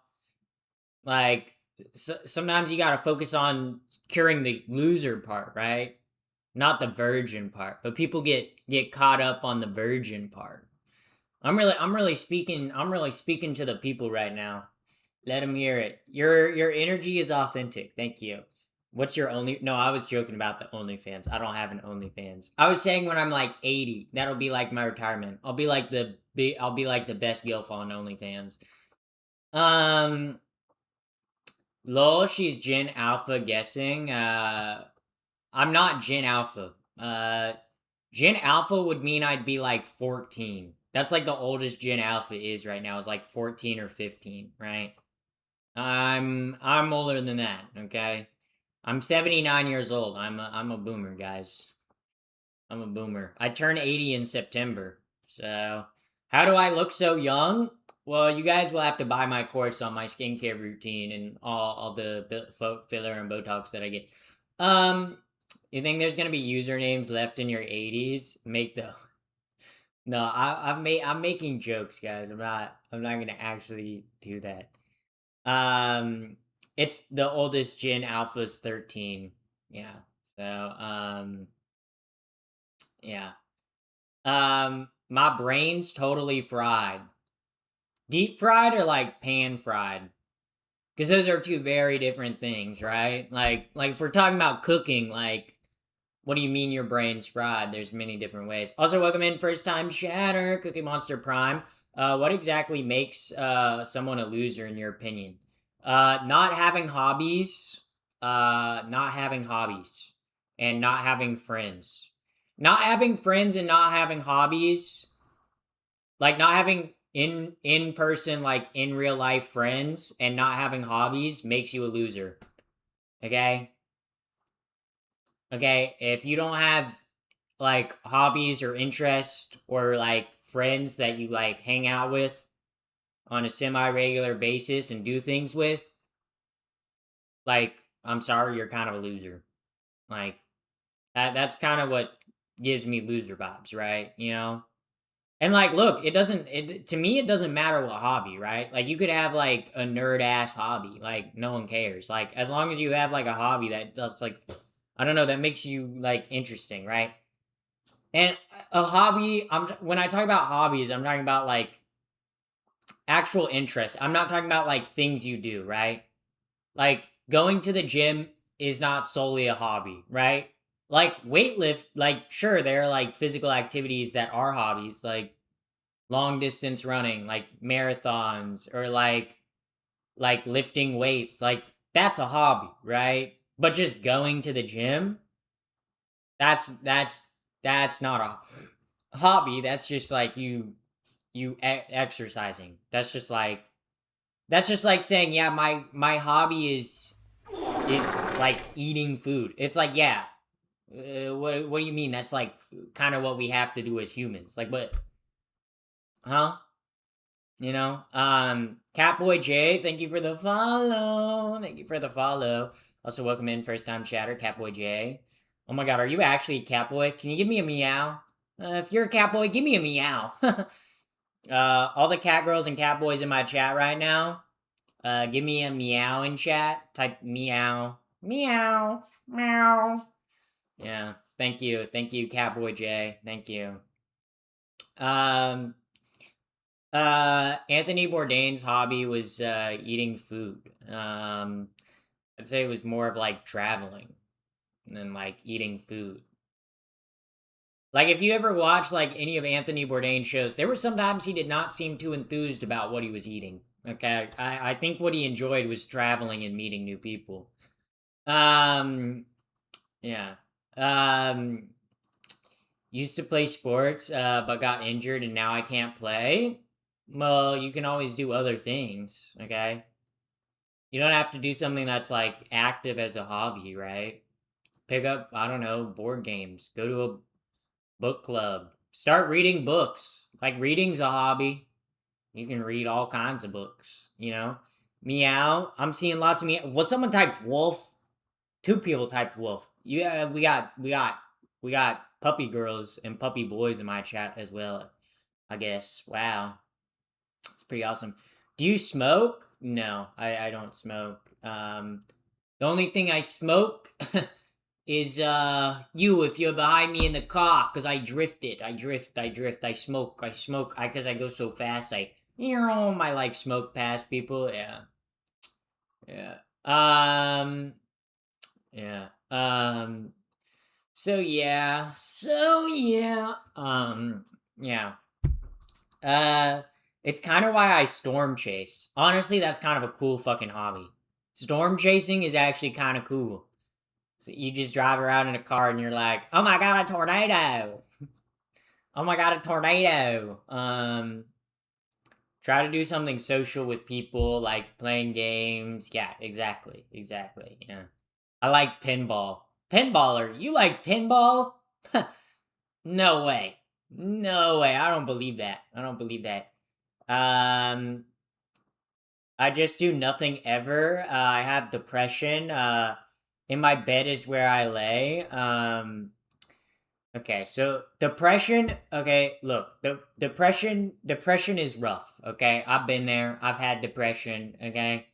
Like, sometimes you gotta focus on curing the loser part, right? Not the virgin part. But people get caught up on the virgin part. I'm really speaking to the people right now. Let them hear it. Your energy is authentic. Thank you. What's your only? No, I was joking about the OnlyFans. I don't have an OnlyFans. I was saying when I'm like 80, that'll be like my retirement. I'll be like the best gilf on OnlyFans. Um, lol, she's Gen Alpha guessing. I'm not Gen Alpha. Gen Alpha would mean I'd be like 14. That's like the oldest Gen Alpha is right now. Is like 14 or 15, right? I'm older than that. Okay. I'm 79 years old. I'm a boomer, guys. I'm a boomer. I turn 80 in September. So, how do I look so young? Well, you guys will have to buy my course on my skincare routine and all the filler and Botox that I get. You think there's gonna be usernames left in your 80s? Make the no. I'm making jokes, guys. I'm not gonna actually do that. It's the oldest Gen Alpha's 13. Yeah. So, yeah. My brain's totally fried. Deep fried or like pan fried? Because those are two very different things, right? Like if we're talking about cooking, like, what do you mean your brain's fried? There's many different ways. Also, welcome in first time chatter, Cookie Monster Prime. What exactly makes someone a loser in your opinion? Not having hobbies, and not having friends. Not having friends and not having hobbies, like not having in person, like in real life friends, and not having hobbies makes you a loser. Okay? Okay, if you don't have like hobbies or interests or like friends that you like hang out with on a semi-regular basis and do things with, like, I'm sorry, you're kind of a loser. Like, that's kind of what gives me loser vibes, right? You know? And like, look, to me it doesn't matter what hobby, right? Like, you could have like a nerd ass hobby, like no one cares. Like, as long as you have like a hobby that does like, I don't know, that makes you like interesting, right? And a hobby, when I talk about hobbies, I'm talking about like actual interest. I'm not talking about like things you do, right? Like, going to the gym is not solely a hobby, right? Like weightlift, like, sure, there are like physical activities that are hobbies, like long distance running, like marathons, or like lifting weights. Like, that's a hobby, right? But just going to the gym, that's not a hobby. That's just like exercising. That's just like saying, yeah, my hobby is like eating food. It's like, yeah, what do you mean? That's like kind of what we have to do as humans. Like, what? Huh? You know, Catboy J, thank you for the follow. Thank you for the follow. Also, welcome in first time chatter, Catboy J. Oh my god, are you actually a Catboy? Can you give me a meow? If you're a Catboy, give me a meow. All the cat girls and cat boys in my chat right now, give me a meow in chat. Type meow, meow, meow. Yeah, thank you, Catboy J. Thank you. Anthony Bourdain's hobby was eating food. I'd say it was more of like traveling than like eating food. Like if you ever watch like any of Anthony Bourdain's shows, there were sometimes he did not seem too enthused about what he was eating. Okay, I think what he enjoyed was traveling and meeting new people. Yeah. Used to play sports, but got injured and now I can't play. Well, you can always do other things, okay? You don't have to do something that's like active as a hobby, right? Pick up, I don't know, board games. Go to a book club. Start reading books. Like reading's a hobby. You can read all kinds of books, you know? Meow. I'm seeing lots of meow. Was someone typed wolf? 2 people typed wolf. Yeah, we got puppy girls and puppy boys in my chat as well, I guess. Wow. It's pretty awesome. Do you smoke? No, I don't smoke. The only thing I smoke is you if you're behind me in the car, cause I drifted. I smoke. Cause I go so fast. I like smoke past people. Yeah. Yeah. Yeah. So yeah. Yeah. It's kind of why I storm chase. Honestly, that's kind of a cool fucking hobby. Storm chasing is actually kind of cool. So you just drive around in a car and you're like, oh my god, a tornado! Oh my god, a tornado! Try to do something social with people, like playing games. Yeah, exactly. Yeah. I like pinball. Pinballer, you like pinball? No way. I don't believe that. I just do nothing ever. I have depression. In my bed is where I lay. Okay, so depression. Okay, look, the depression is rough. Okay, I've been there. I've had depression. Okay,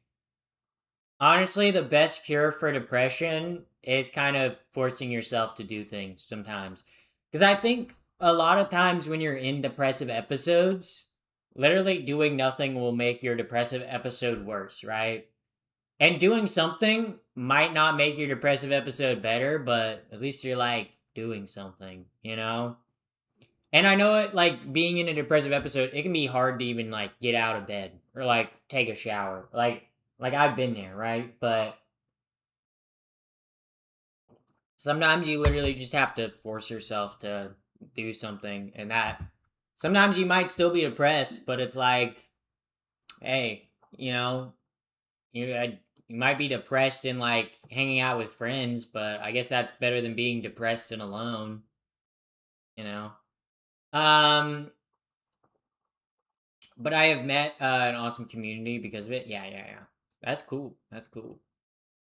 honestly, the best cure for depression is kind of forcing yourself to do things sometimes, because I think a lot of times when you're in depressive episodes, literally doing nothing will make your depressive episode worse, right? And doing something might not make your depressive episode better, but at least you're like doing something, you know? And I know it, like being in a depressive episode, it can be hard to even like get out of bed or like take a shower. Like I've been there, right? But sometimes you literally just have to force yourself to do something, and that sometimes you might still be depressed, but it's like, hey, you know, you might be depressed in like hanging out with friends, but I guess that's better than being depressed and alone, you know. Um, but I have met an awesome community because of it. Yeah. That's cool.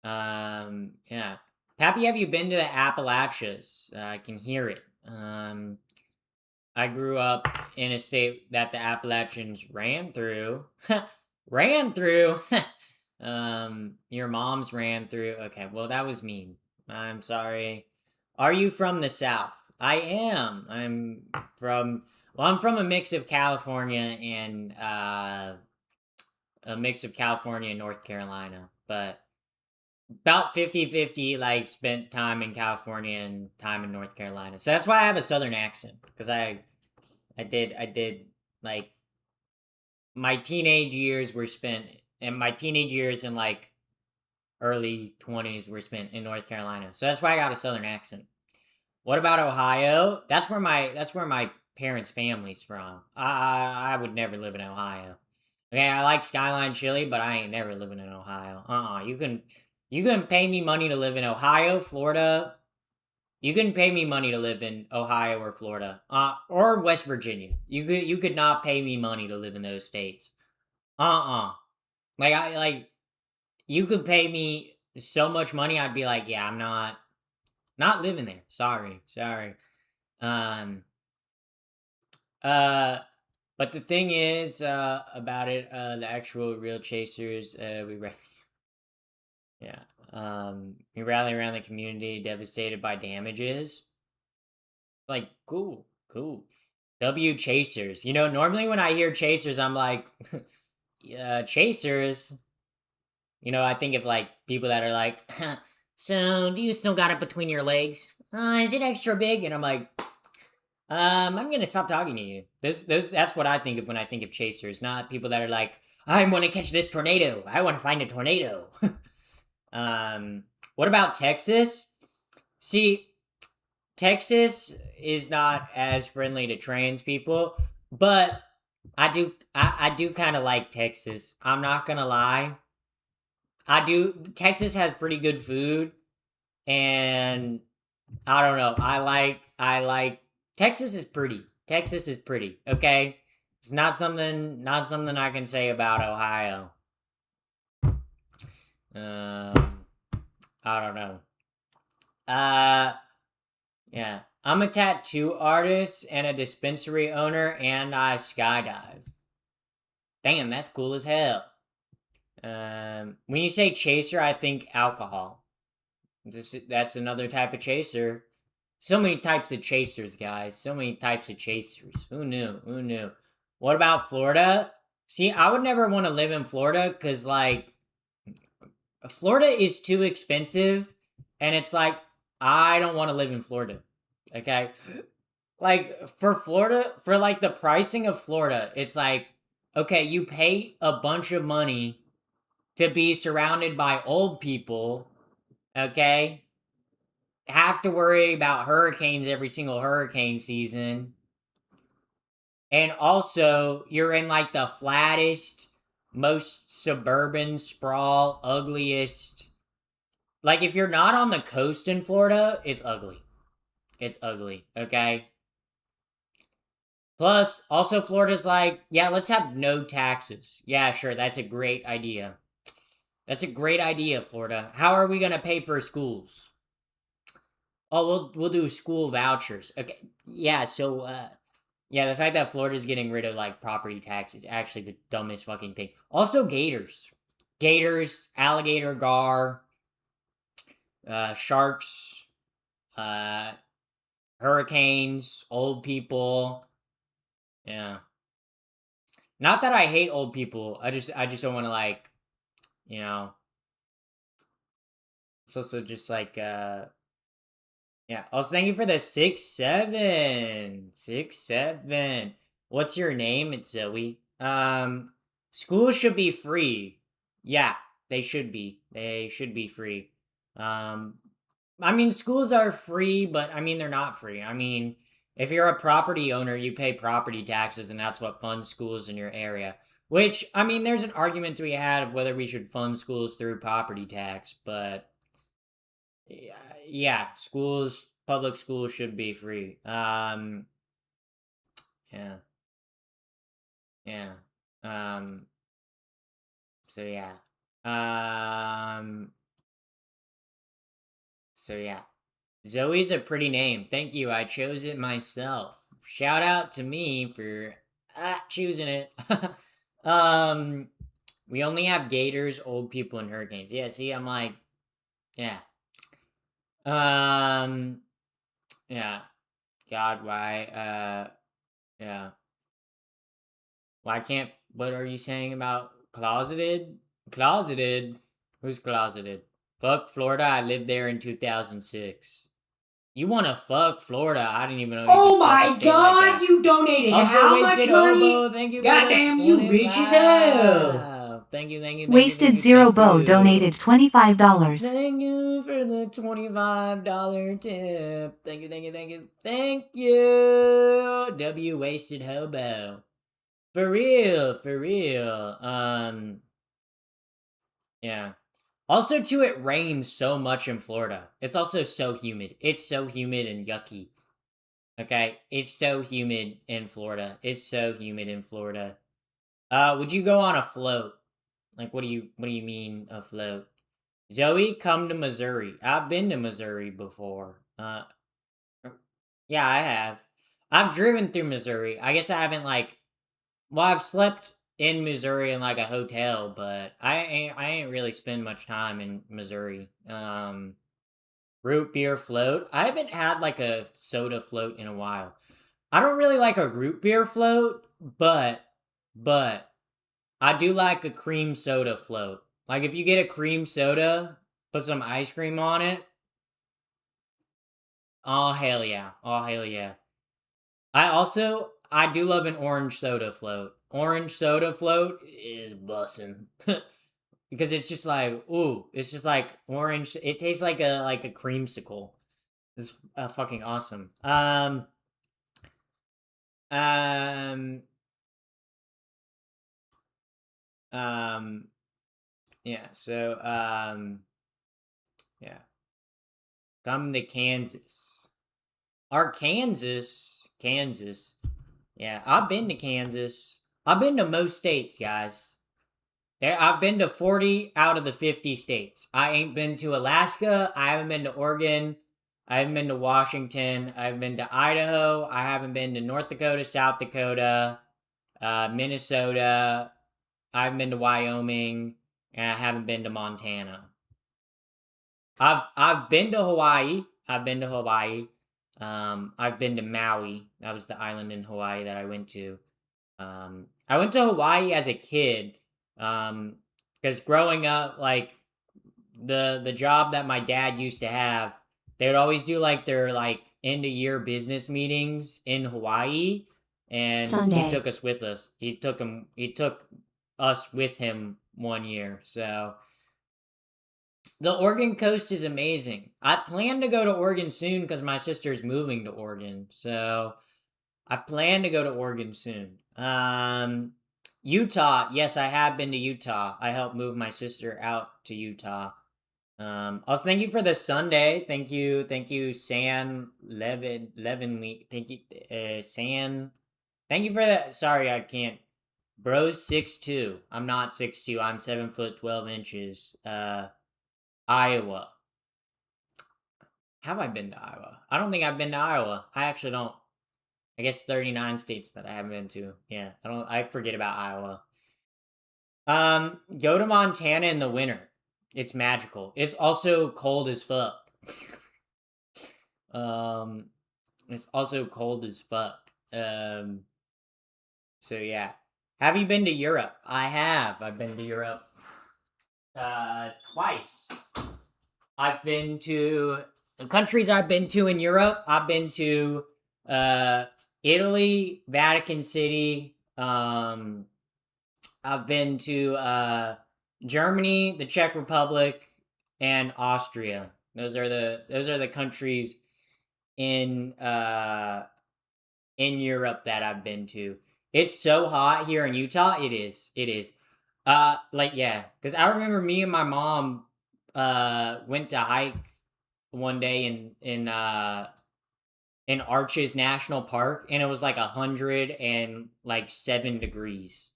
Yeah. Pappy, have you been to the Appalachians? I can hear it. I grew up in a state that the Appalachians ran through. Ran through. Your mom's ran through. Okay, well, that was mean. I'm sorry. Are you from the South? I am. I'm from a mix of California and North Carolina, but about 50-50, like spent time in California and time in North Carolina. So that's why I have a southern accent, because I did like my teenage years were spent, and my teenage years and like early 20s were spent in North Carolina. So that's why I got a southern accent. What about Ohio? That's where my parents' family's from. I would never live in Ohio. Okay, I like Skyline Chili, but I ain't never living in Ohio. You can pay me money to live in Ohio, Florida, You couldn't pay me money to live in Ohio or Florida, or West Virginia. You could not pay me money to live in those states. Like you could pay me so much money, I'd be like, yeah, I'm not living there. Sorry. Um, but the thing is, about it, the actual real chasers, yeah. We rally around the community devastated by damages. Like, cool. W chasers. You know, normally when I hear chasers, I'm like, yeah, chasers. You know, I think of like people that are like, so do you still got it between your legs? Is it extra big? And I'm like, I'm gonna stop talking to you. That's what I think of when I think of chasers, not people that are like, I want to catch this tornado. I want to find a tornado. What about Texas? See, Texas is not as friendly to trans people, but I do kind of like Texas. I'm not gonna lie. I do. Texas has pretty good food, and I don't know. I like Texas is pretty. Texas is pretty. Okay, it's not something I can say about Ohio. I don't know. Yeah. I'm a tattoo artist and a dispensary owner, and I skydive. Damn, that's cool as hell. When you say chaser, I think alcohol. That's another type of chaser. So many types of chasers, guys. So many types of chasers. Who knew? What about Florida? See, I would never want to live in Florida because, like, Florida is too expensive, and it's like, I don't want to live in Florida. Okay? Like, for Florida, for, like, the pricing of Florida, it's like, okay, you pay a bunch of money to be surrounded by old people, okay? Have to worry about hurricanes every single hurricane season. And also, you're in like the flattest, most suburban sprawl, ugliest. Like, if you're not on the coast in Florida, it's ugly. It's ugly, okay? Plus, also, Florida's like, yeah, let's have no taxes. Yeah, sure, that's a great idea. That's a great idea, Florida. How are we gonna pay for schools? Oh, we'll do school vouchers. Okay, yeah. So, yeah, the fact that Florida's getting rid of like property tax is actually the dumbest fucking thing. Also, gators, alligator gar, sharks, hurricanes, old people. Yeah. Not that I hate old people. I just don't want to like, you know. It's also just like yeah. Also, thank you for the 6-7. 6-7. What's your name? It's Zoe. Schools should be free. Yeah, they should be. They should be free. I mean, schools are free, but I mean, they're not free. I mean, if you're a property owner, you pay property taxes, and that's what funds schools in your area. Which, I mean, there's an argument to be had of whether we should fund schools through property tax, but yeah, public schools should be free. Yeah. Yeah. So yeah. So yeah. Zoe's a pretty name. Thank you. I chose it myself. Shout out to me for choosing it. We only have gators, old people, and hurricanes. Yeah, see, I'm like, yeah. Yeah. God, why? Yeah. Why can't? What are you saying about closeted? Closeted? Who's closeted? Fuck Florida. I lived there in 2006. You want to fuck Florida? I didn't even know. Oh my god, you donated also, how much Wasted money? Hobo, thank you. Goddamn, you rich as hell. Thank you. Wasted Zero Bow donated $25. Thank you for the $25 tip. Thank you. W Wasted Hobo. For real. Yeah. Also, too, it rains so much in Florida. It's also so humid. It's so humid and yucky. Okay, it's so humid in Florida. It's so humid in Florida. Would you go on a float? Like, what do you mean a float? Zoe, come to Missouri. I've been to Missouri before. Yeah, I have. I've driven through Missouri. I guess I haven't well, I've slept in Missouri in like a hotel, but I ain't really spend much time in Missouri. Root beer float. I haven't had like a soda float in a while. I don't really like a root beer float, but I do like a cream soda float. Like if you get a cream soda, put some ice cream on it. Oh hell yeah. Oh hell yeah. I do love an orange soda float. Orange soda float is bussin'. Because it's just like, ooh, it's just like orange. It tastes like a creamsicle. It's fucking awesome. Um, yeah, so, yeah. Come to Kansas. Kansas. Yeah, I've been to Kansas. I've been to most states, guys. I've been to 40 out of the 50 states. I ain't been to Alaska. I haven't been to Oregon. I haven't been to Washington. I've been to Idaho. I haven't been to North Dakota, South Dakota, Minnesota. I haven't been to Wyoming, and I haven't been to Montana. I've been to Hawaii. I've been to Maui. That was the island in Hawaii that I went to. I went to Hawaii as a kid. Because growing up, like the job that my dad used to have, they would always do like their like end of year business meetings in Hawaii, and he took us with us. He took us with him one year. So the Oregon coast is amazing. I plan to go to Oregon soon because my sister's moving to Oregon. So I plan to go to Oregon soon. Utah, yes, I have been to Utah. I helped move my sister out to Utah. Also, thank you for the Sunday. Thank you, San Levinly. Thank you, San. Thank you for that. Sorry, I can't. Bro's 6'2". I'm not 6'2". I'm 7 foot 12 inches. Iowa. Have I been to Iowa? I don't think I've been to Iowa. I actually don't. I guess 39 states that I haven't been to. Yeah, I forget about Iowa. Go to Montana in the winter. It's magical. It's also cold as fuck. It's also cold as fuck. So yeah. Have you been to Europe? I have. I've been to Europe twice. I've been to the countries I've been to in Europe. I've been to Italy, Vatican City. I've been to Germany, the Czech Republic, and Austria. Those are the countries in Europe that I've been to. It's so hot here in Utah. It is. Because I remember me and my mom went to hike one day in Arches National Park, and it was like 107 degrees.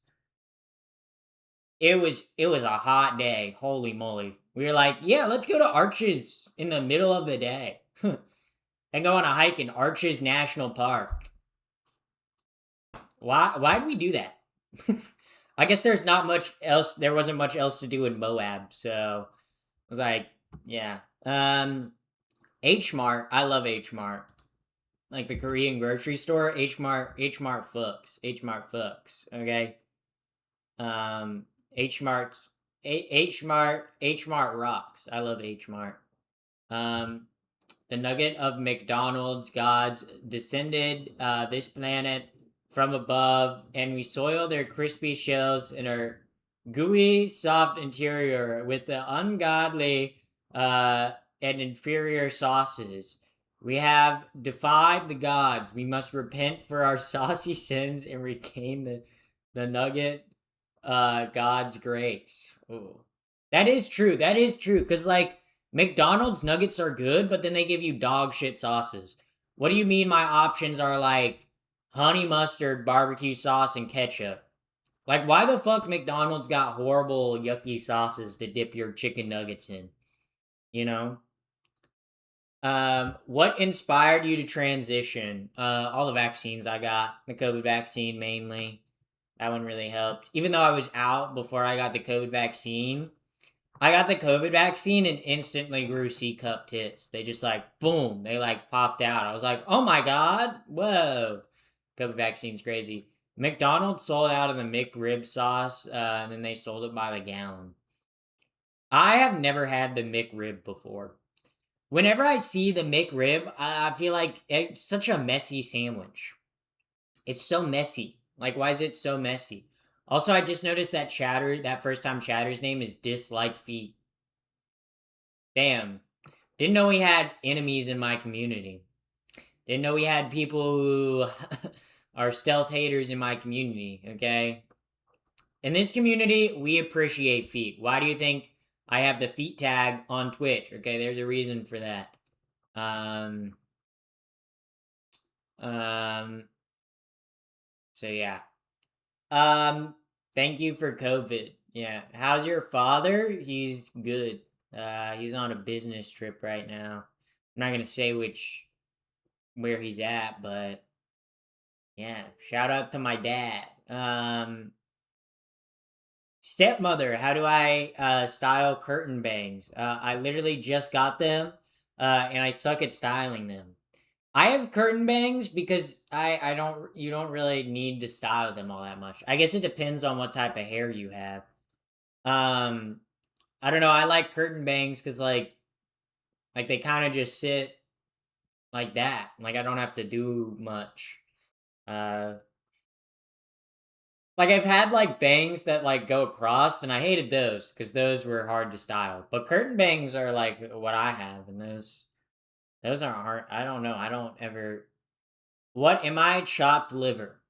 It was a hot day. Holy moly. We were like, yeah, let's go to Arches in the middle of the day. And go on a hike in Arches National Park. Why'd we do that? I guess there wasn't much else to do in Moab, so I was like, yeah. H Mart, I love H Mart. Like the Korean grocery store, H Mart fucks. Okay? H Mart rocks. I love H Mart. The nugget of McDonald's gods descended this planet from above, and we soil their crispy shells in our gooey, soft interior with the ungodly and inferior sauces. We have defied the gods. We must repent for our saucy sins and regain the nugget God's grace. Ooh. That is true. That is true. Because, like, McDonald's nuggets are good, but then they give you dog shit sauces. What do you mean my options are, like, honey mustard, barbecue sauce, and ketchup? Like, why the fuck McDonald's got horrible, yucky sauces to dip your chicken nuggets in? You know? What inspired you to transition? All the vaccines I got. The COVID vaccine mainly. That one really helped. Even though I was out before I got the COVID vaccine, I got the COVID vaccine and instantly grew C cup tits. They just like, boom, they like popped out. I was like, oh my God, whoa. COVID vaccine's crazy. McDonald's sold out of the McRib sauce, and then they sold it by the gallon. I have never had the McRib before. Whenever I see the McRib, I feel like it's such a messy sandwich. It's so messy. Like, why is it so messy? Also, I just noticed that that first time Chatter's name is Dislike Feet. Damn. Didn't know we had enemies in my community. Didn't know we had people who are stealth haters in my community, okay? In this community, we appreciate feet. Why do you think I have the feet tag on Twitch? Okay, there's a reason for that. So yeah. Thank you for COVID. Yeah. How's your father? He's good. He's on a business trip right now. I'm not gonna say where he's at, but yeah. Shout out to my dad. Stepmother, how do I style curtain bangs? I literally just got them, and I suck at styling them. I have curtain bangs because you don't really need to style them all that much. I guess it depends on what type of hair you have. I don't know, I like curtain bangs because like they kind of just sit like that. Like I don't have to do much. Like I've had like bangs that like go across and I hated those because those were hard to style. But curtain bangs are like what I have, and those aren't hard. I don't know. I don't ever. What am I? Chopped liver.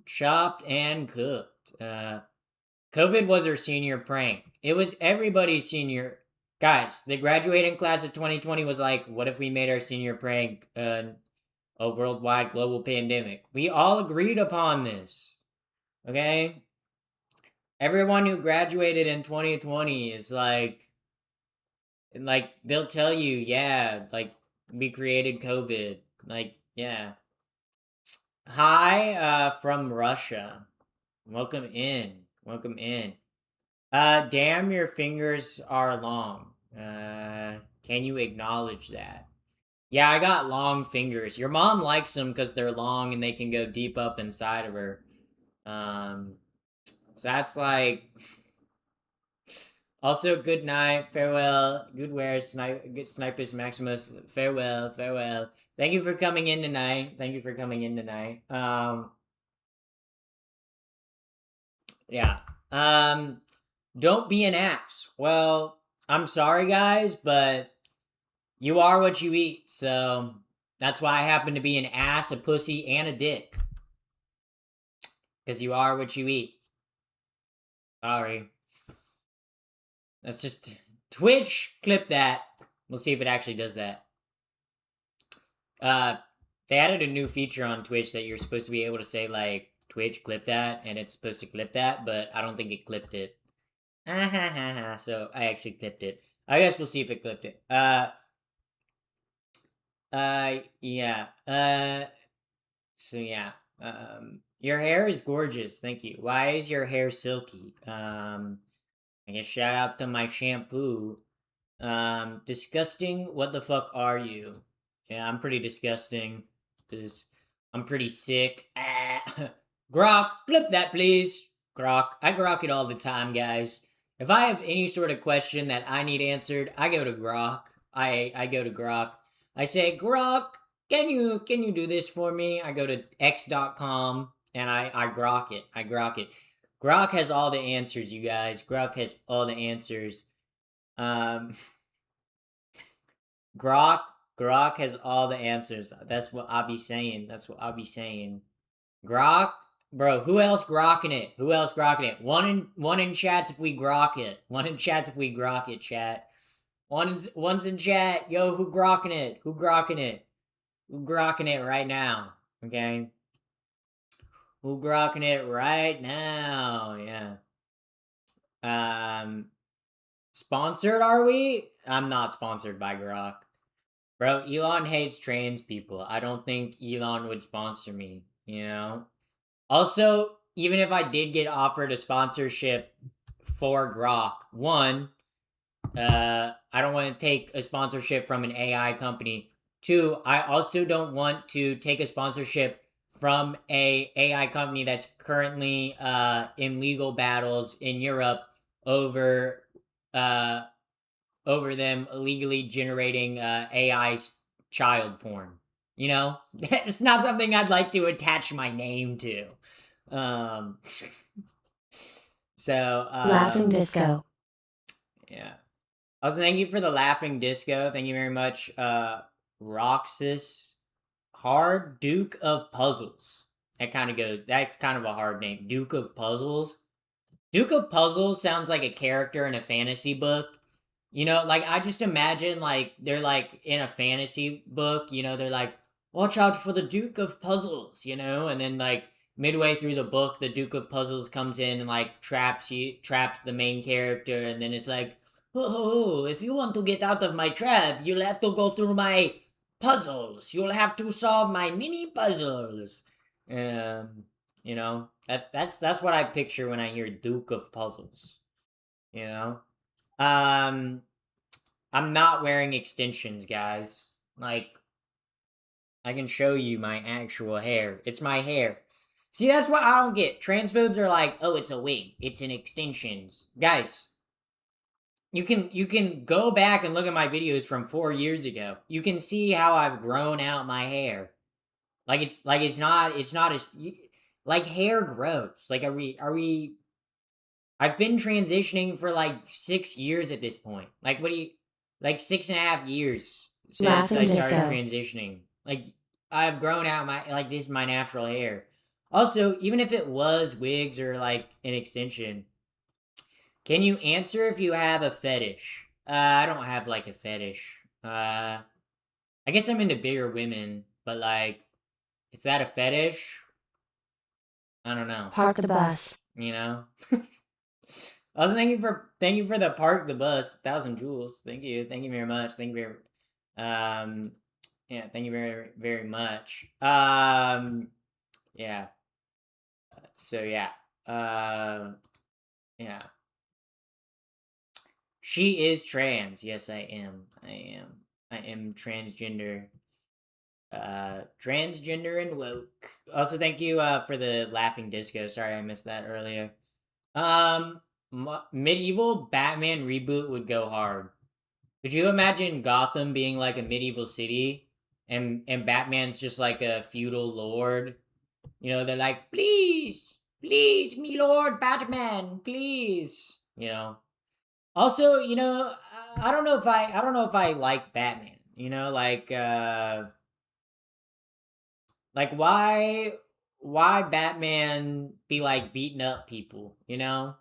Chopped and cooked. COVID was our senior prank. It was everybody's senior. Guys, the graduating class of 2020 was like, what if we made our senior prank a worldwide global pandemic? We all agreed upon this. Okay? Everyone who graduated in 2020 is like they'll tell you, yeah, like we created COVID. Like, yeah. Hi, from Russia. Welcome in. Welcome in. Damn, your fingers are long. Can you acknowledge that? Yeah, I got long fingers. Your mom likes them because they're long and they can go deep up inside of her. So that's like. Also, good night, farewell, good wear, good snipers, Maximus, farewell, farewell. Thank you for coming in tonight. Thank you for coming in tonight. Yeah. Don't be an ass. Well, I'm sorry, guys, but you are what you eat, so that's why I happen to be an ass, a pussy, and a dick. Because you are what you eat. Sorry. That's just Twitch. Clip that. We'll see if it actually does that. They added a new feature on Twitch that you're supposed to be able to say like Twitch clip that, and it's supposed to clip that, but I don't think it clipped it. So I actually clipped it. I guess we'll see if it clipped it. Yeah. So yeah. Your hair is gorgeous. Thank you. Why is your hair silky? I guess shout out to my shampoo. Disgusting. What the fuck are you? Yeah, I'm pretty disgusting. Because I'm pretty sick. Grok, flip that please. Grok. I grok it all the time, guys. If I have any sort of question that I need answered, I go to Grok. I go to Grok. I say, Grok, can you do this for me? I go to x.com and I grok it. I grok it. Grok has all the answers, you guys. Grok has all the answers. Grok has all the answers. That's what I'll be saying. That's what I'll be saying. Grok Bro, who else grokking it? Who else grokking it? One in chats if we grok it. One in chats if we grok it, chat. One's in chat. Yo, who grokking it? Who grokking it? Who grokking it right now? Okay. Who grokking it right now? Yeah. Sponsored are we? I'm not sponsored by Grok. Bro, Elon hates trans people. I don't think Elon would sponsor me, you know? Also, even if I did get offered a sponsorship for Grok, one, I don't want to take a sponsorship from an AI company. Two, I also don't want to take a sponsorship from a AI company that's currently in legal battles in Europe over uh, over them illegally generating AI child porn. You know, it's not something I'd like to attach my name to. Um, so Laughing Disco. yeah. Also, thank you for the laughing disco. Thank you very much, Roxas Hard Duke of Puzzles. That kind of goes. That's kind of a hard name, Duke of Puzzles. Duke of Puzzles sounds like a character in a fantasy book. You know, like I just imagine like they're like in a fantasy book. You know, they're like, watch out for the Duke of Puzzles. You know, and then like midway through the book, the Duke of Puzzles comes in and like traps the main character, and then it's like, oh, if you want to get out of my trap, you'll have to go through my puzzles. You'll have to solve my mini puzzles. You know, that's what I picture when I hear Duke of Puzzles. You know? I'm not wearing extensions, guys. Like, I can show you my actual hair. It's my hair. See, that's what I don't get. Transphobes are like, oh, it's a wig. It's an extensions. Guys, you can go back and look at my videos from 4 years ago. You can see how I've grown out my hair. It's not as like hair grows. Like are we I've been transitioning for like 6 years at this point. Like what do you like 6.5 years since Laughing I started Disco. transitioning. Like I've grown out my like this is my natural hair. Also, even if it was wigs or like an extension, can you answer if you have a fetish? I don't have like a fetish. I guess I'm into bigger women, but like, is that a fetish? I don't know. Park the bus. You know. Also, thank you for the park the bus 1,000 joules. Thank you very much. Thank you yeah, thank you very much. Yeah. So yeah. Yeah. She is trans. Yes, I am. I am transgender. Transgender and woke. Also, thank you for the laughing disco. Sorry I missed that earlier. Medieval Batman reboot would go hard. Could you imagine Gotham being like a medieval city and Batman's just like a feudal lord? You know, they're like, please, please, me lord Batman, please. You know. Also, you know, I don't know if I like Batman. You know, like why Batman be like beating up people, you know?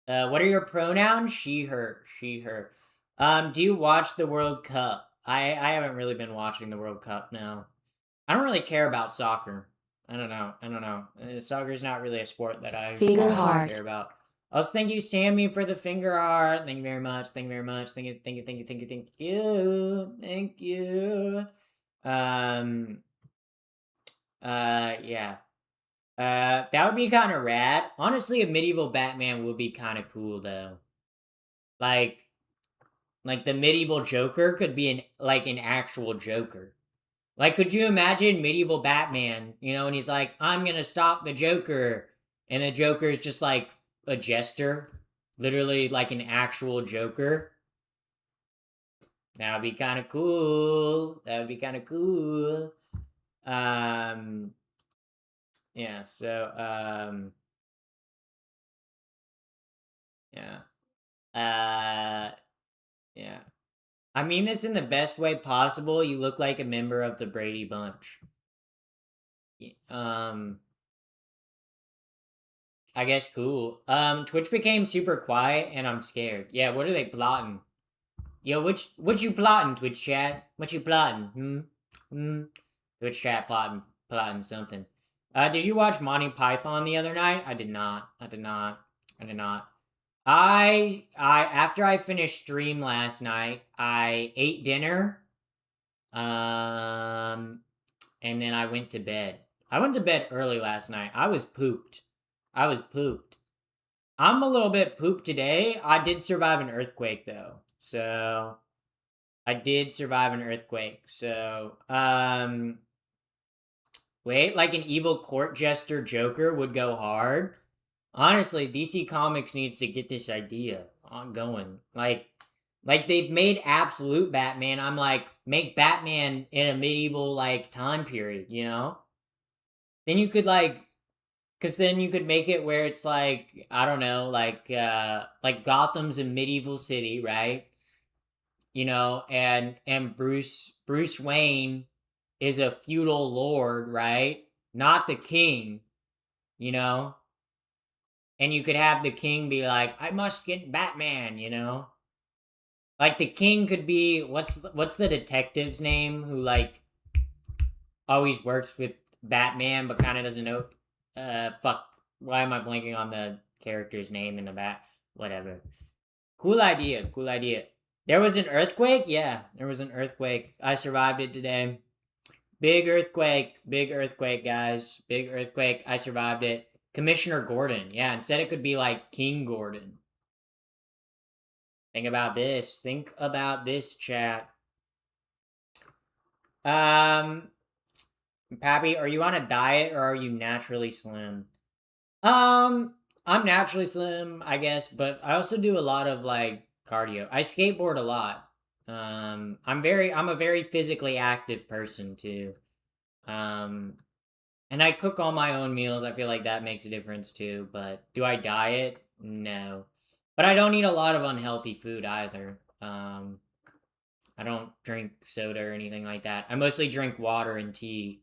What are your pronouns? She, her, she, her. Do you watch the World Cup? I haven't really been watching the World Cup now. I don't really care about soccer. I don't know. Soccer's not really a sport that I Finger heart. care about. Also, thank you, Sammy, for the finger heart. Thank you very much. Thank you very much. Thank you. Thank you. Yeah. That would be kind of rad. Honestly, a medieval Batman would be kind of cool though. Like, like the medieval Joker could be an actual Joker. Like, could you imagine medieval Batman? You know, and he's like, "I'm gonna stop the Joker," and the Joker is just like a jester, literally like an actual Joker. That would be kind of cool. That would be kind of cool. Yeah, so, yeah. Yeah. I mean this in the best way possible. You look like a member of the Brady Bunch. I guess cool. Twitch became super quiet and I'm scared. Yeah, what are they plotting? Yo, what you plotting, Twitch chat? What you plotting? Twitch chat plotting something. Did you watch Monty Python the other night? I did not. I after I finished stream last night, I ate dinner. And then I went to bed. I went to bed early last night. I was pooped. I'm a little bit pooped today. I did survive an earthquake though. So wait, like an evil court jester Joker would go hard. Honestly, DC Comics needs to get this idea ongoing. Like they've made absolute Batman. I'm like, make Batman in a medieval like time period, you know? Then you could like, cause then you could make it where it's like, I don't know, like Gotham's a medieval city, right? You know, and Bruce Wayne is a feudal lord, right? Not the king, you know? And you could have the king be like, I must get Batman, you know? Like the king could be what's the detective's name who like always works with Batman but kind of doesn't know fuck, why am I blanking on the character's name in the bat? Whatever. Cool idea. There was an earthquake? Yeah, there was an earthquake. I survived it today. Big earthquake, guys. Big earthquake. I survived it. Commissioner Gordon. Yeah, instead it could be like King Gordon. Think about this, chat. Pappy, are you on a diet or are you naturally slim? I'm naturally slim, I guess, but I also do a lot of like cardio. I skateboard a lot. I'm a very physically active person too. And I cook all my own meals. I feel like that makes a difference too, but do I diet? No. But I don't eat a lot of unhealthy food either. I don't drink soda or anything like that. I mostly drink water and tea.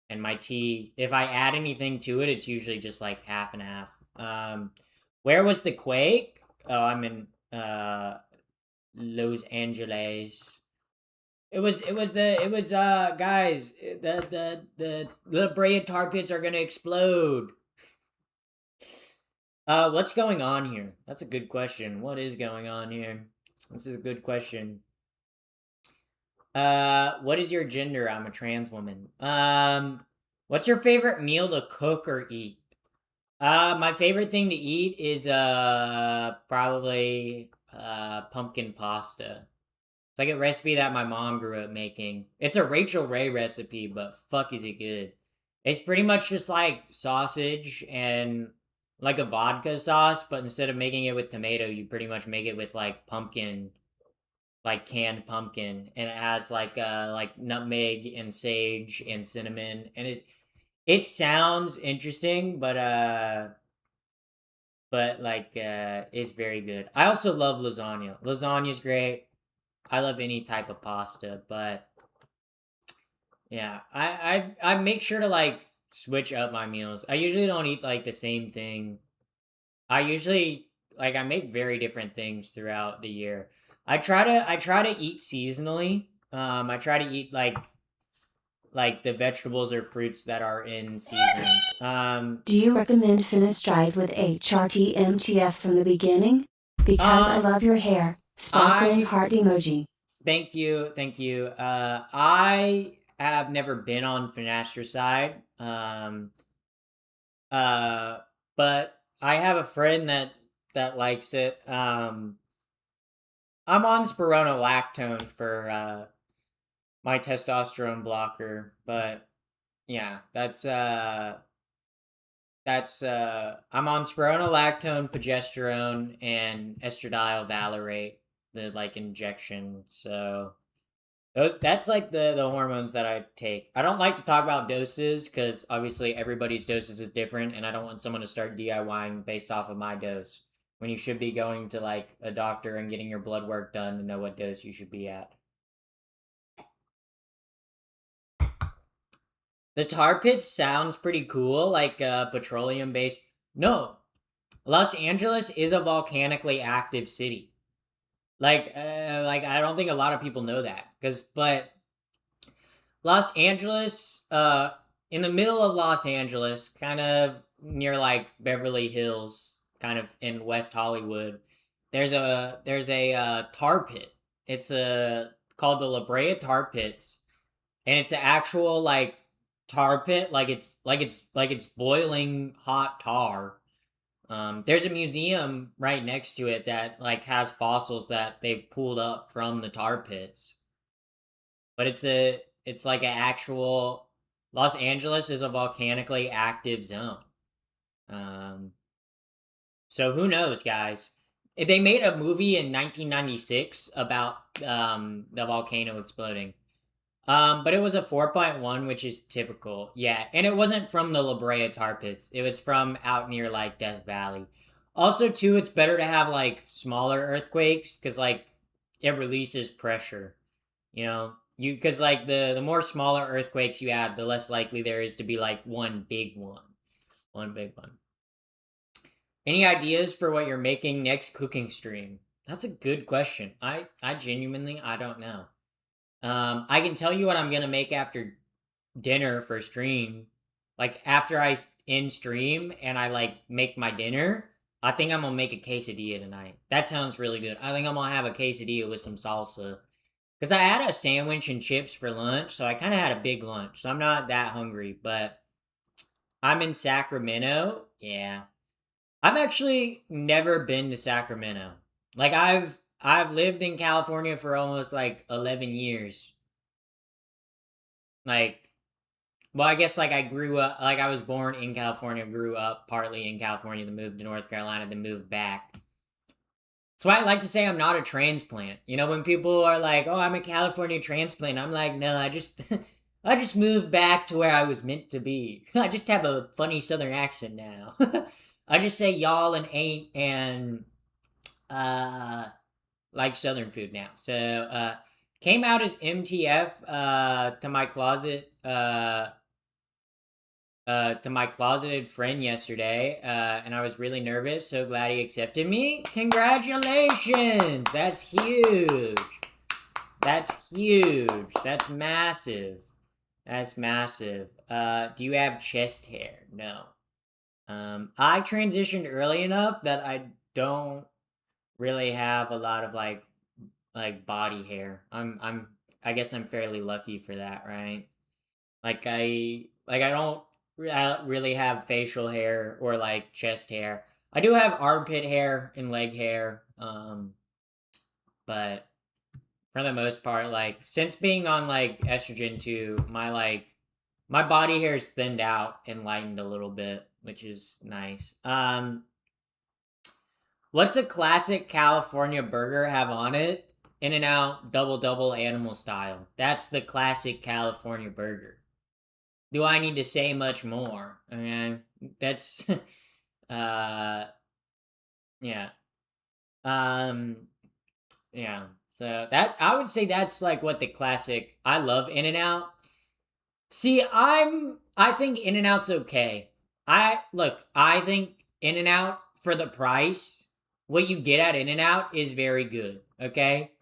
And my tea, if I add anything to it, it's usually just like half and half. Where was the quake? Oh, I'm in Los Angeles. Guys, the La Brea tar pits are gonna explode. What's going on here? That's a good question. What is going on here? This is a good question. What is your gender? I'm a trans woman. What's your favorite meal to cook or eat? My favorite thing to eat is, probably, pumpkin pasta. It's like a recipe that my mom grew up making. It's a Rachel Ray recipe, but fuck is it good. It's pretty much just like sausage and like a vodka sauce, but instead of making it with tomato, you pretty much make it with like pumpkin, like canned pumpkin, and it has like nutmeg and sage and cinnamon, and it sounds interesting, but it's very good. I also love lasagna. Lasagna's great. I love any type of pasta, but yeah, I make sure to like switch up my meals. I usually don't eat like the same thing. I usually like I make very different things throughout the year. I try to eat seasonally. I try to eat like the vegetables or fruits that are in season. Do you recommend Finastride with HRT MTF from the beginning? Because I love your hair. Sparkling heart emoji. Thank you. I have never been on Finastride. But I have a friend that likes it. I'm on spironolactone for my testosterone blocker, but yeah, that's I'm on spironolactone, progesterone, and estradiol valerate, the like injection. So that's like the hormones that I take. I don't like to talk about doses because obviously everybody's doses is different, and I don't want someone to start DIYing based off of my dose when you should be going to like a doctor and getting your blood work done to know what dose you should be at. The tar pit sounds pretty cool, like petroleum based. No, Los Angeles is a volcanically active city. Like I don't think a lot of people know that, but Los Angeles, in the middle of Los Angeles, kind of near like Beverly Hills, kind of in West Hollywood, there's a tar pit. It's called the La Brea Tar Pits, and it's an actual like tar pit, like it's boiling hot tar. There's a museum right next to it that like has fossils that they've pulled up from the tar pits. But it's like an actual Los Angeles is a volcanically active zone. Um, so who knows, guys? They made a movie in 1996 about the volcano exploding. But it was a 4.1, which is typical. Yeah, and it wasn't from the La Brea tar pits. It was from out near like Death Valley. Also, too, it's better to have like smaller earthquakes because like it releases pressure. You know, because like the more smaller earthquakes you have, the less likely there is to be like one big one. One big one. Any ideas for what you're making next cooking stream? That's a good question. I genuinely I don't know. I can tell you what I'm gonna make after dinner for stream. Like after I end stream and I like make my dinner, I think I'm gonna make a quesadilla tonight. That sounds really good. I think I'm gonna have a quesadilla with some salsa. Cause I had a sandwich and chips for lunch, so I kind of had a big lunch. So I'm not that hungry, but I'm in Sacramento. Yeah, I've actually never been to Sacramento. Like I've lived in California for almost like 11 years. Like, well, I guess like I grew up, like I was born in California, grew up partly in California, then moved to North Carolina, then moved back. That's why I like to say I'm not a transplant. You know, when people are like, "Oh, I'm a California transplant," I'm like, "No, I just I just moved back to where I was meant to be. I just have a funny southern accent now. I just say y'all and ain't and uh like southern food now." So came out as MTF to my closeted friend yesterday, and I was really nervous. So glad he accepted me. Congratulations! That's huge. That's huge. That's massive. That's massive. Do you have chest hair? No. I transitioned early enough that I don't really have a lot of like body hair. I guess I'm fairly lucky for that, right? I don't really have facial hair or like chest hair. I do have armpit hair and leg hair. But for the most part, like since being on like estrogen too, my body hair's thinned out and lightened a little bit, which is nice. What's a classic California burger have on it? In-N-Out double animal style. That's the classic California burger. Do I need to say much more? Okay, that's yeah. Yeah. So that I would say that's like what the classic. I love In-N-Out. See, I think In-N-Out's okay. I think In-N-Out for the price, what you get at In-N-Out is very good, okay?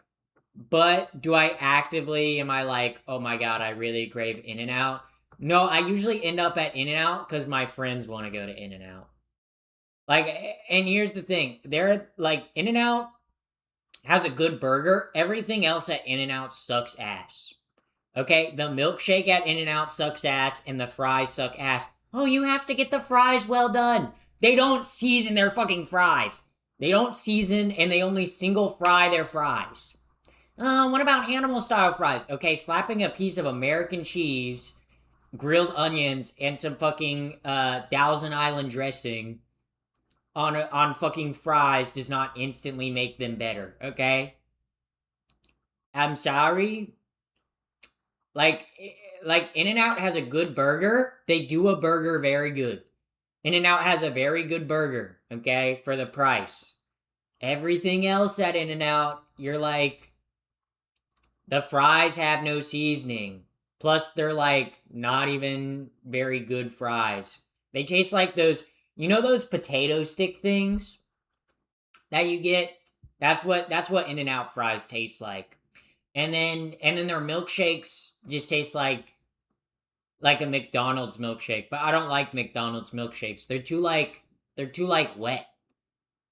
But do I actively am I like, "Oh my god, I really crave In-N-Out"? No, I usually end up at In-N-Out cuz my friends want to go to In-N-Out. Like, and here's the thing. They're like In-N-Out has a good burger. Everything else at In-N-Out sucks ass. Okay, the milkshake at In-N-Out sucks ass, and the fries suck ass. Oh, you have to get the fries well done. They don't season their fucking fries. They don't season, and they only single fry their fries. What about animal style fries? Okay, slapping a piece of American cheese, grilled onions, and some fucking Thousand Island dressing on fucking fries does not instantly make them better. Okay, I'm sorry. Like In-N-Out has a good burger. They do a burger very good. In-N-Out has a very good burger, okay, for the price. Everything else at In-N-Out, you're like, the fries have no seasoning. Plus, they're like not even very good fries. They taste like those, You know those potato stick things that you get? That's what In-N-Out fries taste like. And then their milkshakes just taste like a McDonald's milkshake, but I don't like McDonald's milkshakes. They're too wet.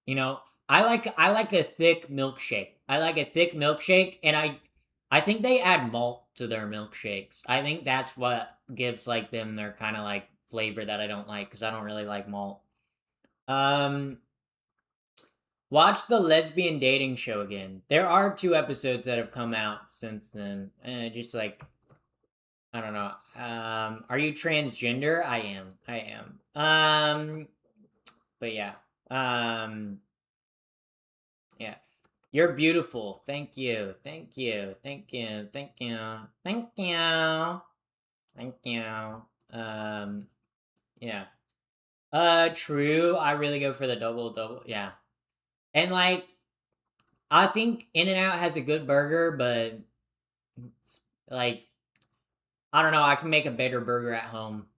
You know, I like a thick milkshake. I like a thick milkshake, and I think they add malt to their milkshakes. I think that's what gives like them their kind of like flavor that I don't like, because I don't really like malt. Watch the lesbian dating show again. There are 2 episodes that have come out since then. Just like, I don't know. Are you transgender? I am. But yeah. Yeah. You're beautiful. Thank you. Thank you. Thank you. Thank you. Thank you. Thank you. Yeah. True. I really go for the double. Yeah. And like, I think In-N-Out has a good burger, but like, I don't know, I can make a better burger at home.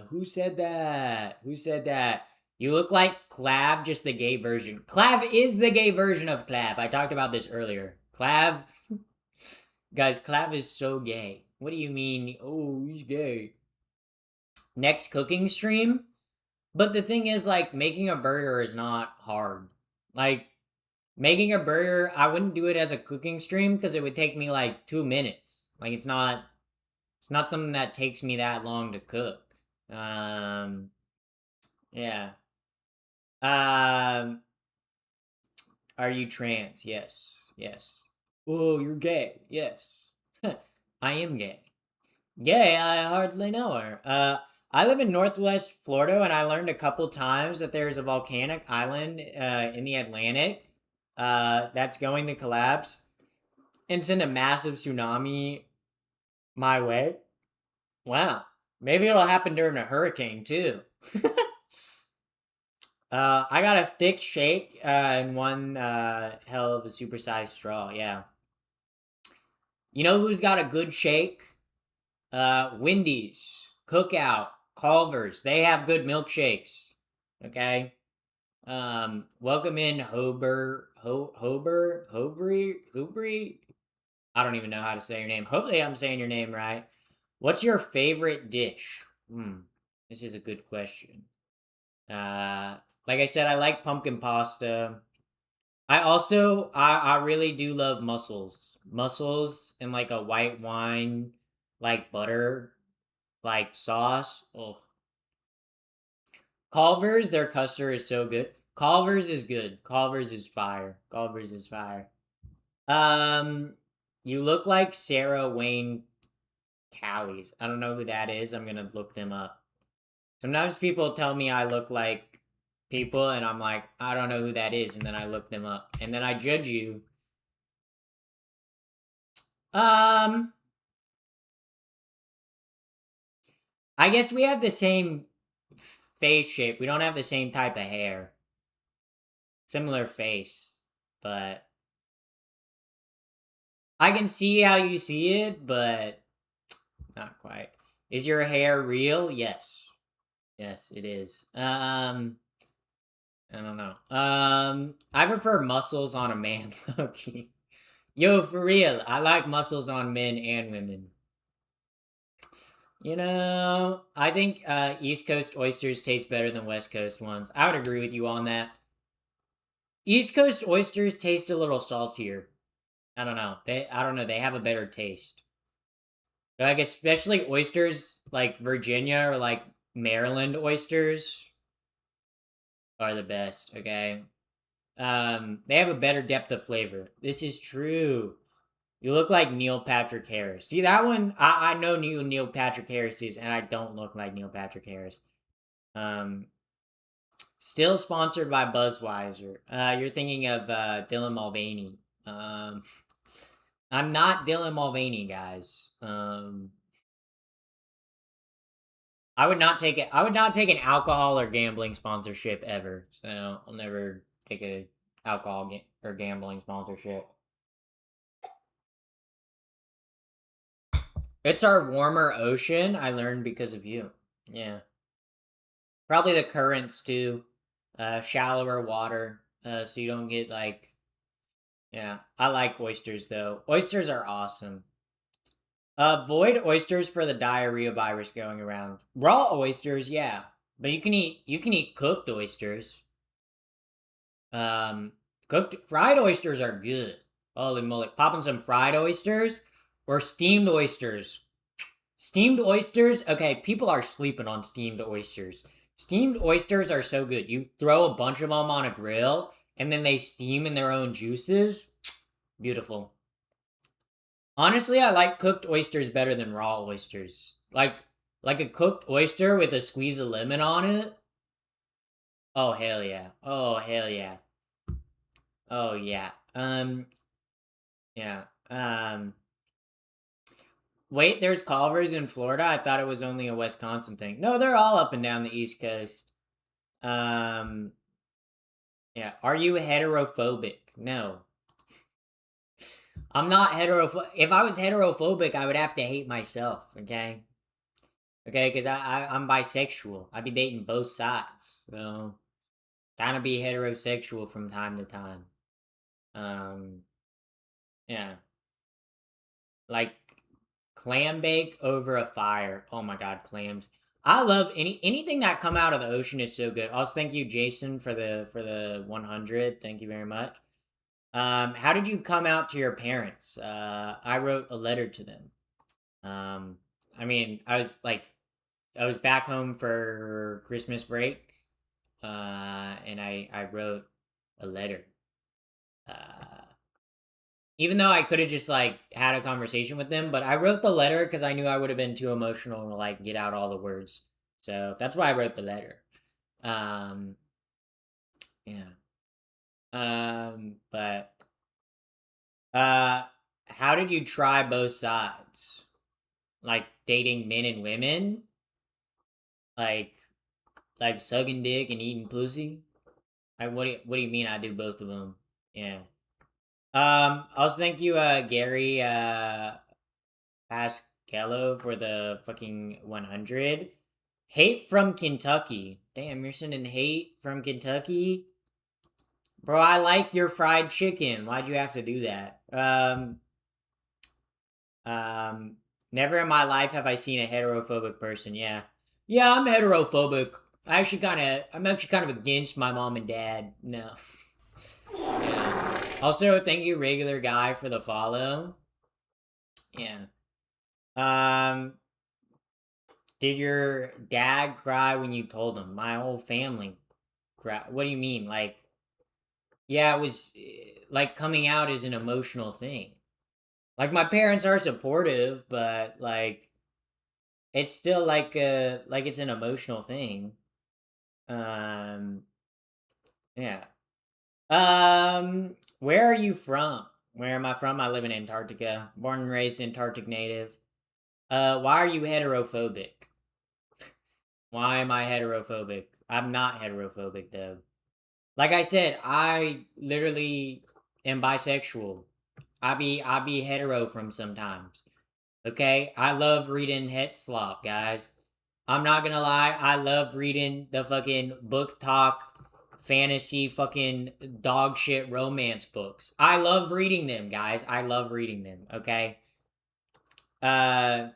Who said that? Who said that? You look like Clav, just the gay version. Clav is the gay version of Clav. I talked about this earlier. Clav, guys, Clav is so gay. What do you mean? Oh, he's gay. Next cooking stream? But the thing is, like, making a burger is not hard. Like, making a burger, I wouldn't do it as a cooking stream because it would take me like 2 minutes. Like, it's not something that takes me that long to cook. Yeah. Are you trans? Yes. Oh, you're gay. Yes. I am gay. Gay? I hardly know her. I live in Northwest Florida, and I learned a couple times that there's a volcanic island in the Atlantic that's going to collapse and send a massive tsunami my way. Wow. Maybe it'll happen during a hurricane, too. I got a thick shake and one hell of a supersized straw, yeah. You know who's got a good shake? Wendy's, Cookout, Culver's. They have good milkshakes. Okay? Welcome in Hobry? I don't even know how to say your name. Hopefully I'm saying your name right. What's your favorite dish? This is a good question. Like I said, I like pumpkin pasta. I really do love mussels. Mussels and like a white wine, like butter, like sauce. Oh. Culver's, their custard is so good. Culver's is good. Culver's is fire. Culver's is fire. You look like Sarah Wayne Callies. I don't know who that is. I'm gonna look them up. Sometimes people tell me I look like people, and I'm like, I don't know who that is, and then I look them up, and then I judge you. I guess we have the same face shape. We don't have the same type of hair. Similar face, but I can see how you see it, but not quite. Is your hair real? Yes. Yes, it is. I don't know. I prefer muscles on a man, Loki. Yo, for real, I like muscles on men and women. You know, I think East Coast oysters taste better than West Coast ones. I would agree with you on that. East Coast oysters taste a little saltier. I don't know. They have a better taste. Like, especially oysters like Virginia or like Maryland oysters are the best, okay? They have a better depth of flavor. This is true. You look like Neil Patrick Harris. See, that one, I know who Neil Patrick Harris is, and I don't look like Neil Patrick Harris. Still sponsored by Buzzweiser. You're thinking of Dylan Mulvaney. I'm not Dylan Mulvaney, guys. I would not take it. I would not take an alcohol or gambling sponsorship ever. So I'll never take a alcohol or gambling sponsorship. It's our warmer ocean. I learned because of you. Yeah. Probably the currents too. Shallower water. So you don't get like. Yeah. I like oysters though. Oysters are awesome. Avoid oysters for the diarrhea virus going around. Raw oysters, yeah. But you can eat cooked oysters. Um Cooked fried oysters are good. Holy moly. Popping some fried oysters or steamed oysters. Steamed oysters, okay, people are sleeping on steamed oysters. Steamed oysters are so good. You throw a bunch of them on a grill, and then they steam in their own juices. Beautiful. Honestly, I like cooked oysters better than raw oysters. Like a cooked oyster with a squeeze of lemon on it. Oh hell yeah. Oh hell yeah. Oh yeah. Yeah. Wait, there's Culvers in Florida? I thought it was only a Wisconsin thing. No, they're all up and down the East Coast. Um, yeah. Are you heterophobic? No. I'm not heterophobic. If I was heterophobic, I would have to hate myself, okay? Okay, because I'm bisexual. I'd be dating both sides. So, kind of be heterosexual from time to time. Um, yeah. Like, clam bake over a fire. Oh my god, clams. I love anything that come out of the ocean is so good. Also, thank you, Jason, for the 100. Thank you very much. How did you come out to your parents? I wrote a letter to them. I mean, I was back home for Christmas break, and I wrote a letter. Uh, Even though I could have just like had a conversation with them, but I wrote the letter because I knew I would have been too emotional to like get out all the words. So that's why I wrote the letter. Um, yeah. But uh, how did you try both sides? Like dating men and women, like like sucking dick and eating pussy. Like what do you mean? I do both of them. Yeah. Also thank you, Gary. Pascallo for the fucking 100. Hate from Kentucky. Damn, you're sending hate from Kentucky? Bro, I like your fried chicken. Why'd you have to do that? Never in my life have I seen a heterophobic person. Yeah. Yeah, I'm heterophobic. I'm actually kind of against my mom and dad. No. Yeah. Also, thank you, regular guy, for the follow. Yeah. Um, did your dad cry when you told him? My whole family cry. What do you mean? Like, yeah, it was like coming out is an emotional thing. Like my parents are supportive, but like it's still like it's an emotional thing. Um, yeah. Where are you from? Where am I from? I live in Antarctica. Born and raised Antarctic native. Why are you heterophobic? Why am I heterophobic? I'm not heterophobic though. Like I said, I literally am bisexual. I be hetero from sometimes. Okay? I love reading het slop, guys. I'm not gonna lie, I love reading the fucking book talk fantasy fucking dog shit romance books. I love reading them, guys. I love reading them, okay? Uh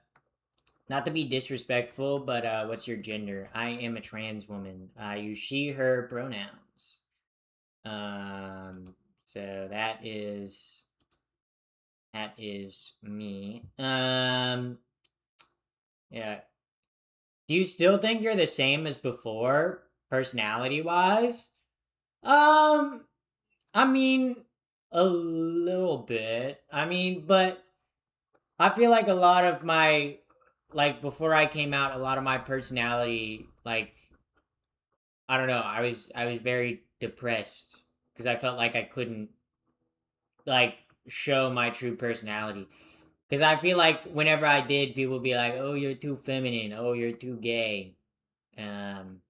Not to be disrespectful, but what's your gender? I am a trans woman. I use she, her pronouns. So that is me. Yeah. Do you still think you're the same as before, personality wise? Um, I mean, a little bit. I mean, but I feel like a lot of my like before I came out, a lot of my personality, like I don't know, I was very depressed because I felt like I couldn't like show my true personality. Because I feel like whenever I did, people would be like, "Oh, you're too feminine. Oh, you're too gay." Um,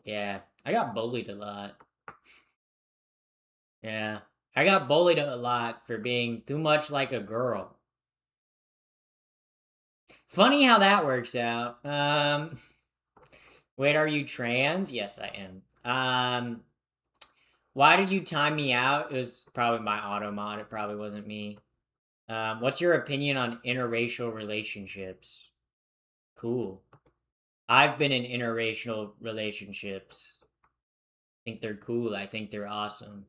yeah, I got bullied a lot. Yeah, I got bullied a lot for being too much like a girl. Funny how that works out. Wait, are you trans? Yes, I am. Why did you time me out? It was probably my auto mod. It probably wasn't me. What's your opinion on interracial relationships? Cool. I've been in interracial relationships. I think they're cool. I think they're awesome.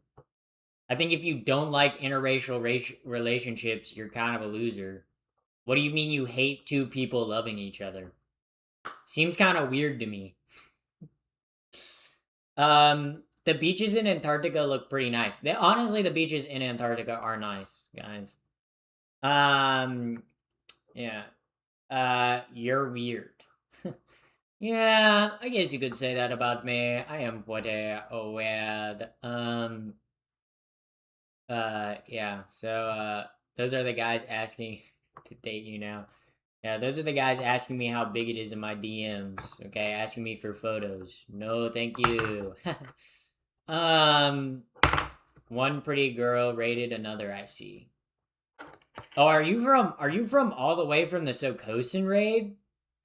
I think if you don't like interracial relationships, you're kind of a loser. What do you mean you hate two people loving each other? Seems kind of weird to me. The beaches in Antarctica look pretty nice. Honestly, the beaches in Antarctica are nice, guys. Yeah. You're weird. Yeah, I guess you could say that about me. I am quite weird. Yeah, so, those are the guys asking to date you now. Yeah, those are the guys asking me how big it is in my DMs, okay? Asking me for photos. No, thank you. One pretty girl rated another, I see. Oh, are you from all the way from the Sokosin raid?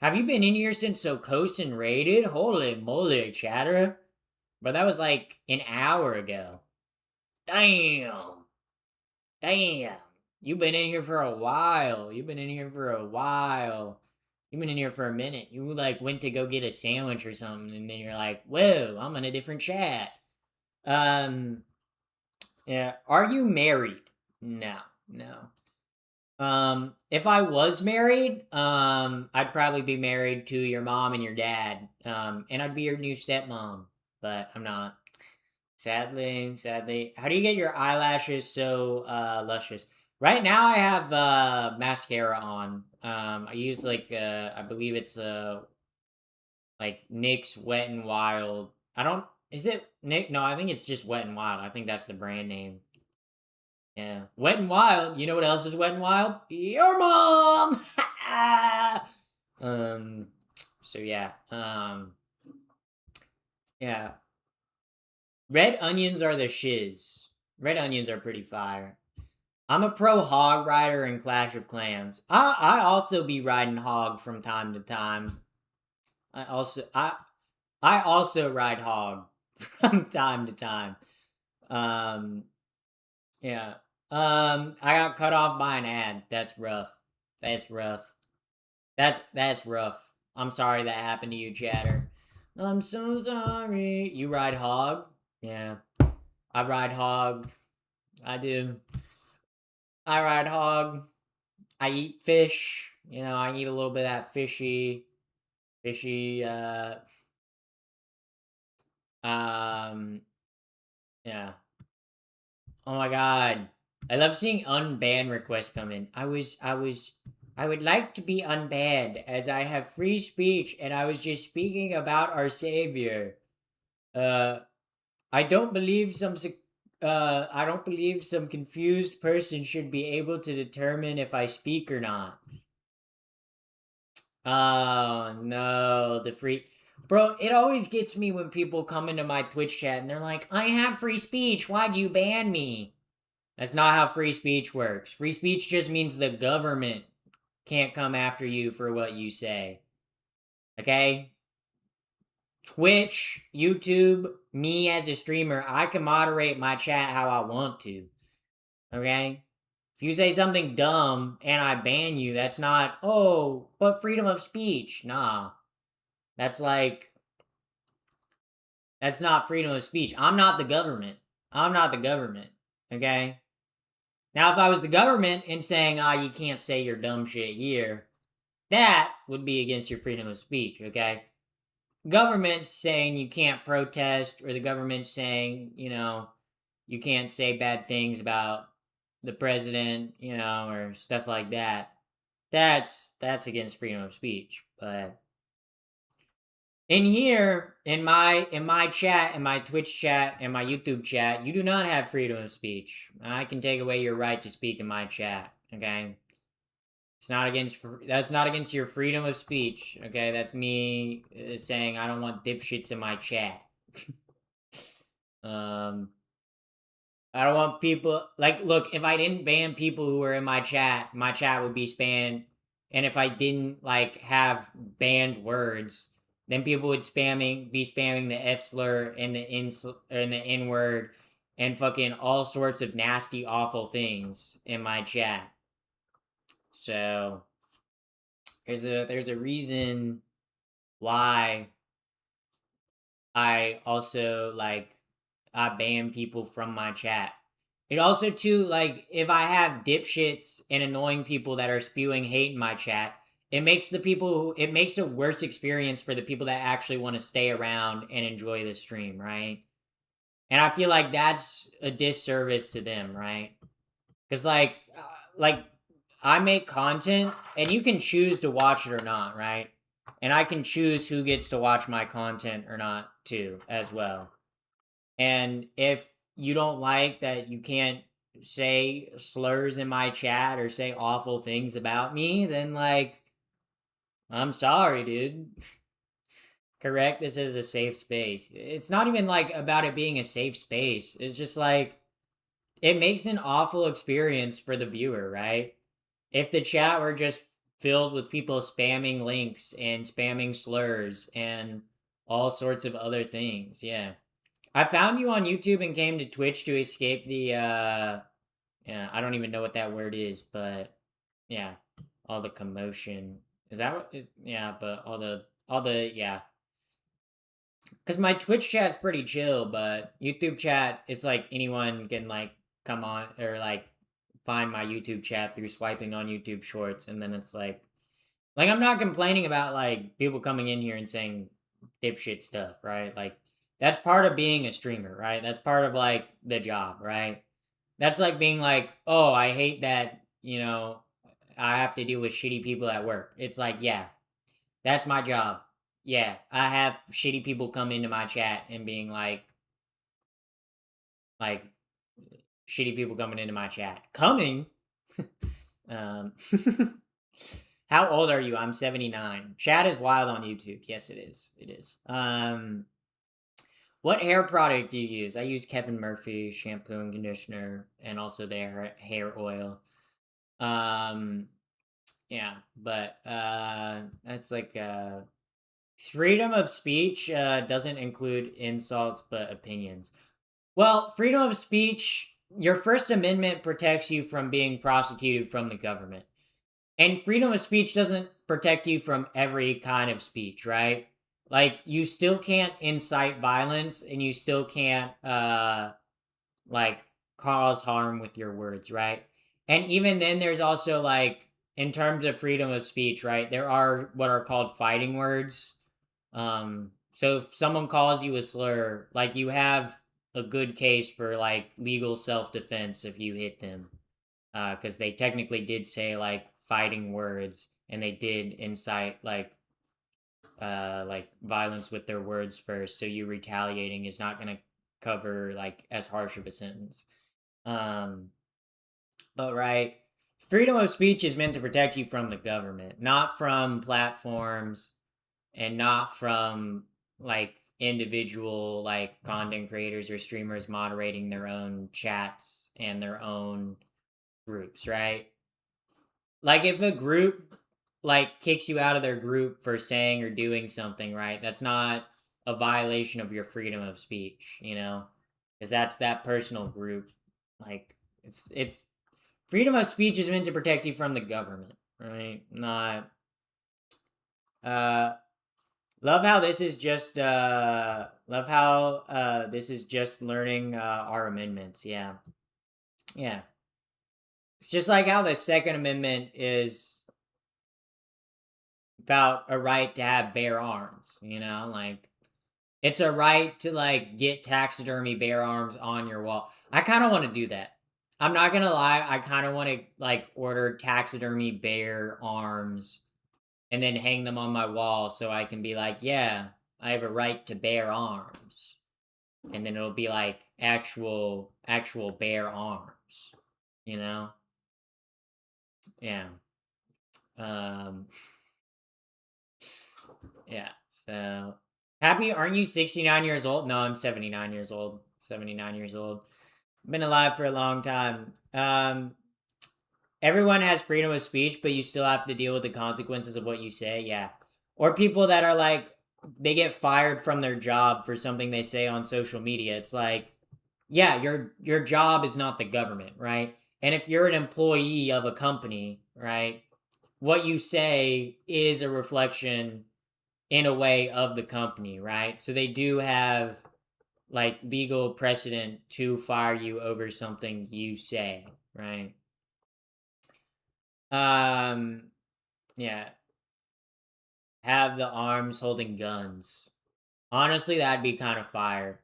Have you been in here since Sokosin raided? Holy moly, chatter. But that was like an hour ago. Damn. You've been in here for a while. You've been in here for a minute. You like went to go get a sandwich or something, and then you're like, whoa, I'm in a different chat. Yeah. Are you married? No. If I was married, I'd probably be married to your mom and your dad. And I'd be your new stepmom, but I'm not. Sadly. How do you get your eyelashes so luscious? Right now I have mascara on. I use like I believe it's like NYX Wet and Wild. Is it Nick? No, I think it's just Wet and Wild. I think that's the brand name. Yeah. Wet and Wild. You know what else is Wet and Wild? Your mom. So yeah. Yeah. Red onions are the shiz. Red onions are pretty fire. I'm a pro hog rider in Clash of Clans. I also be riding hog from time to time. I also ride hog from time to time. Yeah. I got cut off by an ad. That's rough. That's rough. I'm sorry that happened to you, chatter. I'm so sorry. You ride hog? Yeah. I ride hog. I do. I ride hog. I eat fish. You know, I eat a little bit of that fishy, yeah. Oh my god. I love seeing unban requests come in. I would like to be unbanned as I have free speech and I was just speaking about our savior. I don't believe some confused person should be able to determine if I speak or not. Oh no, Bro, it always gets me when people come into my Twitch chat and they're like, I have free speech, why'd you ban me? That's not how free speech works. Free speech just means the government can't come after you for what you say. Okay? Twitch, YouTube, me as a streamer, I can moderate my chat how I want to. Okay? If you say something dumb and I ban you, that's not, oh, but freedom of speech. Nah. That's not freedom of speech. I'm not the government. Okay? Now, if I was the government and saying, you can't say your dumb shit here, that would be against your freedom of speech, okay? Government's saying you can't protest, or the government's saying, you can't say bad things about the president, or stuff like that. That's against freedom of speech. But in here, in my chat, in my Twitch chat, in my YouTube chat, you do not have freedom of speech. I can take away your right to speak in my chat, okay? That's not against your freedom of speech, okay? That's me saying I don't want dipshits in my chat. I don't want people, look, if I didn't ban people who were in my chat would be spammed and if I didn't like have banned words, then people would be spamming the F slur and the N word and fucking all sorts of nasty, awful things in my chat. So there's a reason why I also like I ban people from my chat. It also too, like, if I have dipshits and annoying people that are spewing hate in my chat, it makes a worse experience for the people that actually want to stay around and enjoy the stream, right? And I feel like that's a disservice to them, right? Because like I make content and you can choose to watch it or not, right? And I can choose who gets to watch my content or not too, as well. And if you don't like that you can't say slurs in my chat or say awful things about me, then like, I'm sorry, dude. Correct, this is a safe space. It's not even like about it being a safe space. It's just like, it makes an awful experience for the viewer, right? If the chat were just filled with people spamming links and spamming slurs and all sorts of other things, yeah. I found you on YouTube and came to Twitch to escape the yeah, I don't even know what that word is, but yeah, all the commotion. Is that what is yeah, but all the yeah. Cuz my Twitch chat's pretty chill, but YouTube chat, it's like anyone can like come on or like find my YouTube chat through swiping on YouTube Shorts, and then it's like I'm not complaining about like people coming in here and saying dipshit stuff, right? Like that's part of being a streamer, right? That's part of like the job, right? That's like being like, oh, I hate that, I have to deal with shitty people at work. It's like, yeah, that's my job. Yeah, I have shitty people come into my chat and being like shitty people coming into my chat. Coming? um, How old are you? I'm 79. Chat is wild on YouTube. Yes, it is. It is. What hair product do you use? I use Kevin Murphy shampoo and conditioner, and also their hair oil. Yeah, but that's like freedom of speech doesn't include insults but opinions. Well, freedom of speech, your First Amendment protects you from being prosecuted from the government. And freedom of speech doesn't protect you from every kind of speech, right? Like, you still can't incite violence, and you still can't, like, cause harm with your words, right? And even then, there's also, like, in terms of freedom of speech, right, there are what are called fighting words. So if someone calls you a slur, like, you have a good case for, like, legal self-defense if you hit them. Because they technically did say, like, fighting words, and they did incite, like violence with their words first, so you retaliating is not going to cover, like, as harsh of a sentence. But, right, freedom of speech is meant to protect you from the government, not from platforms, and not from, like, individual, like, content creators or streamers moderating their own chats and their own groups, right? Like, if a group, like, kicks you out of their group for saying or doing something, right, that's not a violation of your freedom of speech, because that's that personal group. Like, it's freedom of speech is meant to protect you from the government, right? Not love how this is just learning our amendments. Yeah. It's just like how the Second Amendment is about a right to have bear arms, like, it's a right to, like, get taxidermy bear arms on your wall. I kind of want to do that. I'm not gonna lie, I kind of want to, like, order taxidermy bear arms and then hang them on my wall so I can be like, yeah, I have a right to bear arms. And then it'll be like actual bear arms, Yeah. Yeah, so happy, aren't you 69 years old? No, I'm 79 years old. 79 years old. Been alive for a long time. everyone has freedom of speech, but you still have to deal with the consequences of what you say. Yeah. Or people that are like, they get fired from their job for something they say on social media. It's like, yeah, your job is not the government, right? And if you're an employee of a company, right, what you say is a reflection in a way of the company, right? So they do have like legal precedent to fire you over something you say, right? Yeah. Have the arms holding guns. Honestly, that'd be kind of fire.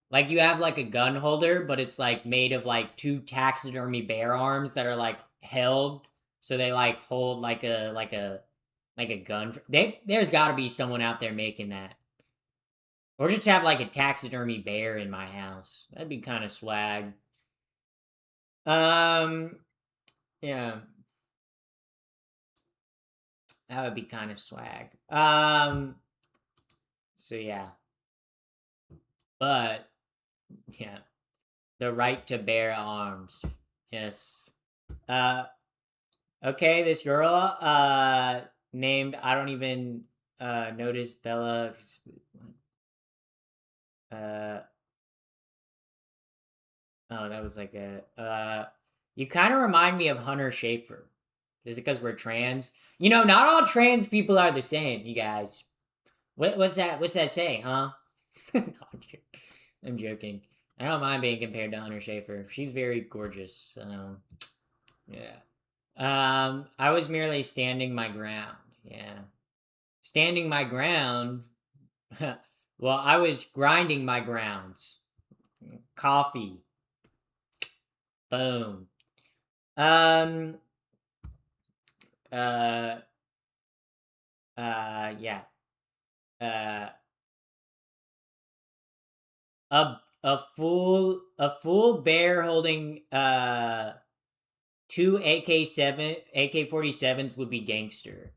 Like you have like a gun holder, but it's like made of like two taxidermy bear arms that are like held, so they like hold like a gun. There's got to be someone out there making that, or just have like a taxidermy bear in my house. That'd be kind of swag. Yeah, that would be kind of swag. So yeah, but yeah, the right to bear arms. Yes. Okay, this girl, named, I don't even, notice Bella, oh, that was like you kind of remind me of Hunter Schafer. Is it because we're trans? You know, not all trans people are the same, you guys. What's that saying, huh? No, I'm joking. I don't mind being compared to Hunter Schafer. She's very gorgeous, so, yeah. I was merely standing my ground. Yeah. Standing my ground. Well, I was grinding my grounds. Coffee. Boom. Yeah. A full bear holding two AK-47s would be gangster.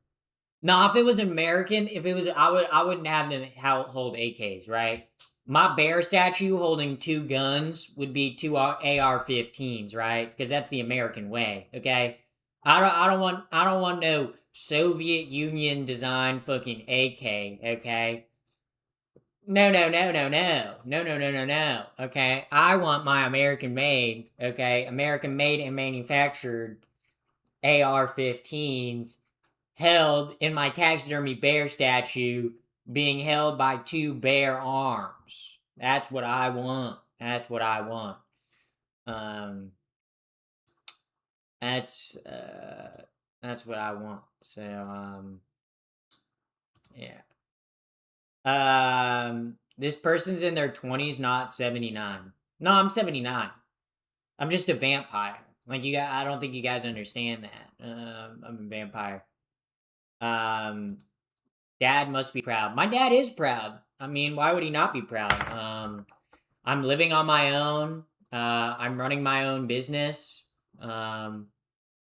No, if it was American, I wouldn't have them hold AKs, right? My bear statue holding two guns would be two AR-15s, right? Because that's the American way, okay? I don't want no Soviet Union design fucking AK, okay? No. Okay, I want my American made, okay? American made and manufactured AR-15s held in my taxidermy bear statue, being held by two bear arms. That's what I want. That's what I want. That's what I want. So yeah. This person's in their 20s, not 79. No, I'm 79. I'm just a vampire. Like I don't think you guys understand that. I'm a vampire. Dad must be proud. My dad is proud. I mean, why would he not be proud? I'm living on my own. I'm running my own business.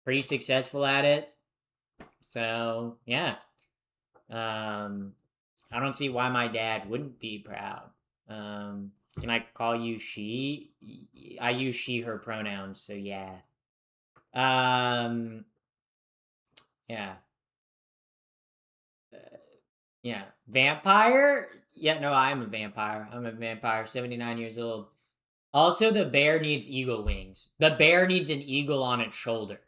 Pretty successful at it. So, yeah. I don't see why my dad wouldn't be proud. Can I call you she? I use she, her pronouns, so yeah. Yeah. Yeah. Vampire? Yeah, no, I'm a vampire. I'm a vampire, 79 years old. Also, the bear needs eagle wings. The bear needs an eagle on its shoulder.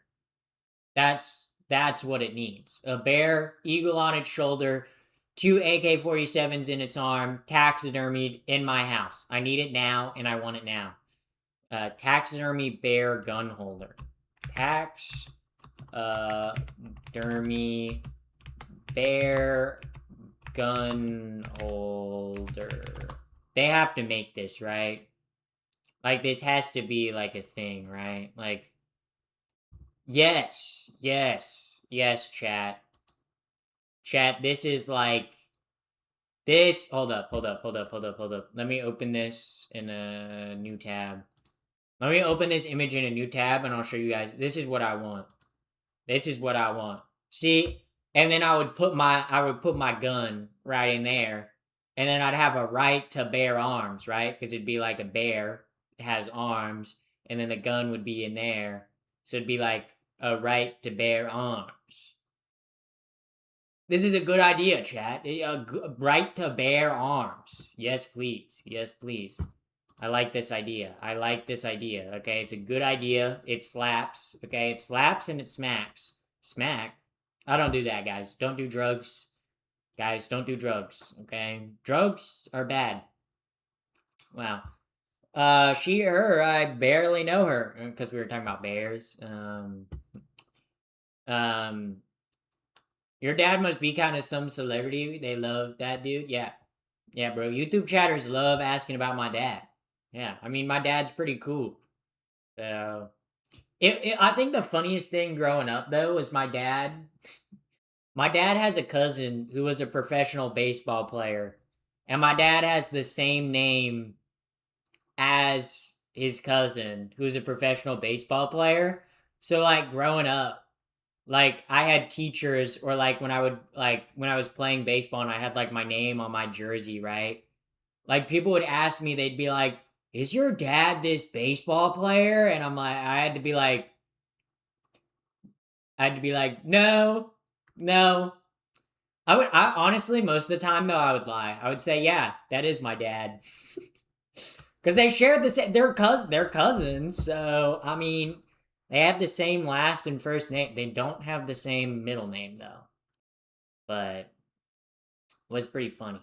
That's what it needs. A bear, eagle on its shoulder, two AK-47s in its arm, taxidermied in my house. I need it now, and I want it now. Taxidermy bear gun holder. Taxidermy bear gun holder. They have to make this, right? Like, this has to be, like, a thing, right? Like, yes, chat. Chat, this is, like, this, hold up. Let me open this in a new tab. Let me open this image in a new tab, and I'll show you guys. This is what I want. See? And then I would put my gun right in there, and then I'd have a right to bear arms, right? Because it'd be like a bear. It has arms, and then the gun would be in there. So it'd be like a right to bear arms. This is a good idea, chat. A right to bear arms. Yes, please. Yes, please. I like this idea. I like this idea. Okay, it's a good idea. It slaps. Okay, it slaps and it smacks. Smack? I don't do that, guys. Don't do drugs. Guys, don't do drugs. Okay? Drugs are bad. Wow. She, her, I barely know her. Because we were talking about bears. Your dad must be kind of some celebrity. They love that dude. Yeah. Yeah, bro. YouTube chatters love asking about my dad. Yeah. I mean, my dad's pretty cool. So, I think the funniest thing growing up, though, was my dad. My dad has a cousin who was a professional baseball player. And my dad has the same name as his cousin, who's a professional baseball player. So, like, growing up, like, I had teachers, or like when I was playing baseball and I had like my name on my jersey, right? Like, people would ask me, they'd be like, is your dad this baseball player? And I had to be like, no. I honestly, most of the time though, I would lie. I would say, yeah, that is my dad. Because they shared the same, they're cousins, so, I mean, they have the same last and first name. They don't have the same middle name, though. But it was pretty funny.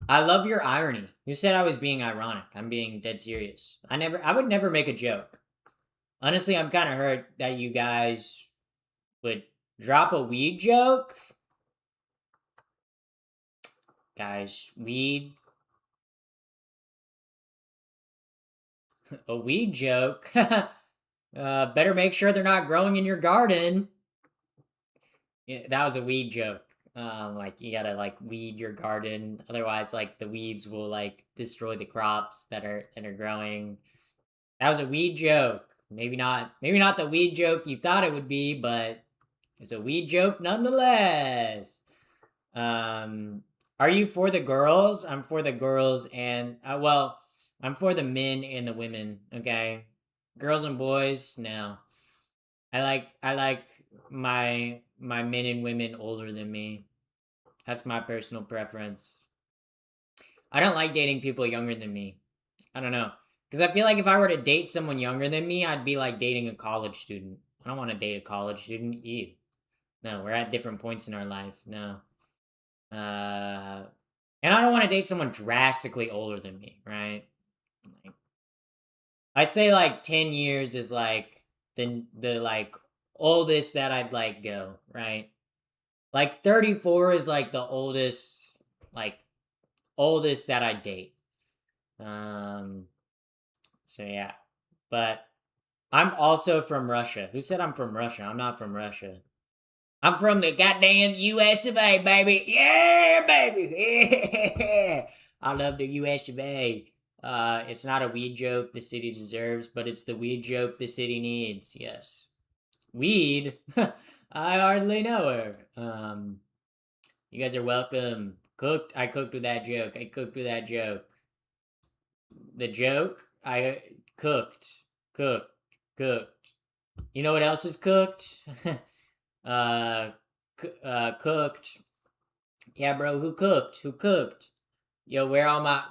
I love your irony. You said I was being ironic. I'm being dead serious. I would never make a joke. Honestly, I'm kind of hurt that you guys would drop a weed joke. Guys, weed. A weed joke? Better make sure they're not growing in your garden. Yeah, that was a weed joke. Like, you gotta like weed your garden, otherwise like the weeds will like destroy the crops that are growing. That was a weed joke. Maybe not the weed joke you thought it would be, but it's a weed joke nonetheless. Are you for the girls? I'm for the girls, and well, I'm for the men and the women. Okay, girls and boys, no. I like my men and women older than me. That's my personal preference. I don't like dating people younger than me. I don't know. Because I feel like if I were to date someone younger than me, I'd be like dating a college student. I don't want to date a college student. Ew. No, we're at different points in our life. No. And I don't want to date someone drastically older than me, right? Like, I'd say like 10 years is like the like oldest that I'd like go, right? Like 34 is like the oldest that I date. So yeah. But I'm also from Russia. Who said I'm from Russia? I'm not from Russia. I'm from the goddamn US of A, baby. Yeah, baby. Yeah. I love the US of A. It's not a weed joke the city deserves, but it's the weed joke the city needs. Yes. Weed? I hardly know her. You guys are welcome. I cooked with that joke. The joke? I cooked. You know what else is cooked? Cooked. Yeah, bro, who cooked? Yo, where all my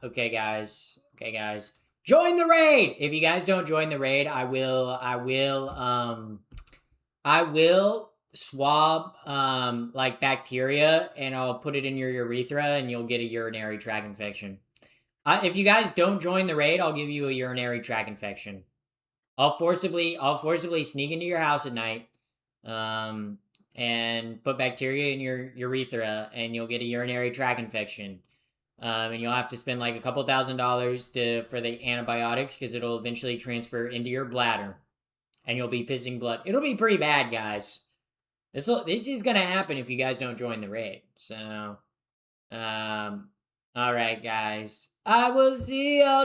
okay guys. Join the raid! If you guys don't join the raid, I will swab like bacteria and I'll put it in your urethra and you'll get a urinary tract infection. If you guys don't join the raid, I'll give you a urinary tract infection. I'll forcibly sneak into your house at night, and put bacteria in your urethra, and you'll get a urinary tract infection. And you'll have to spend like a couple $1,000s for the antibiotics because it'll eventually transfer into your bladder, and you'll be pissing blood. It'll be pretty bad, guys. This is gonna happen if you guys don't join the raid. So, all right, guys. I will see y'all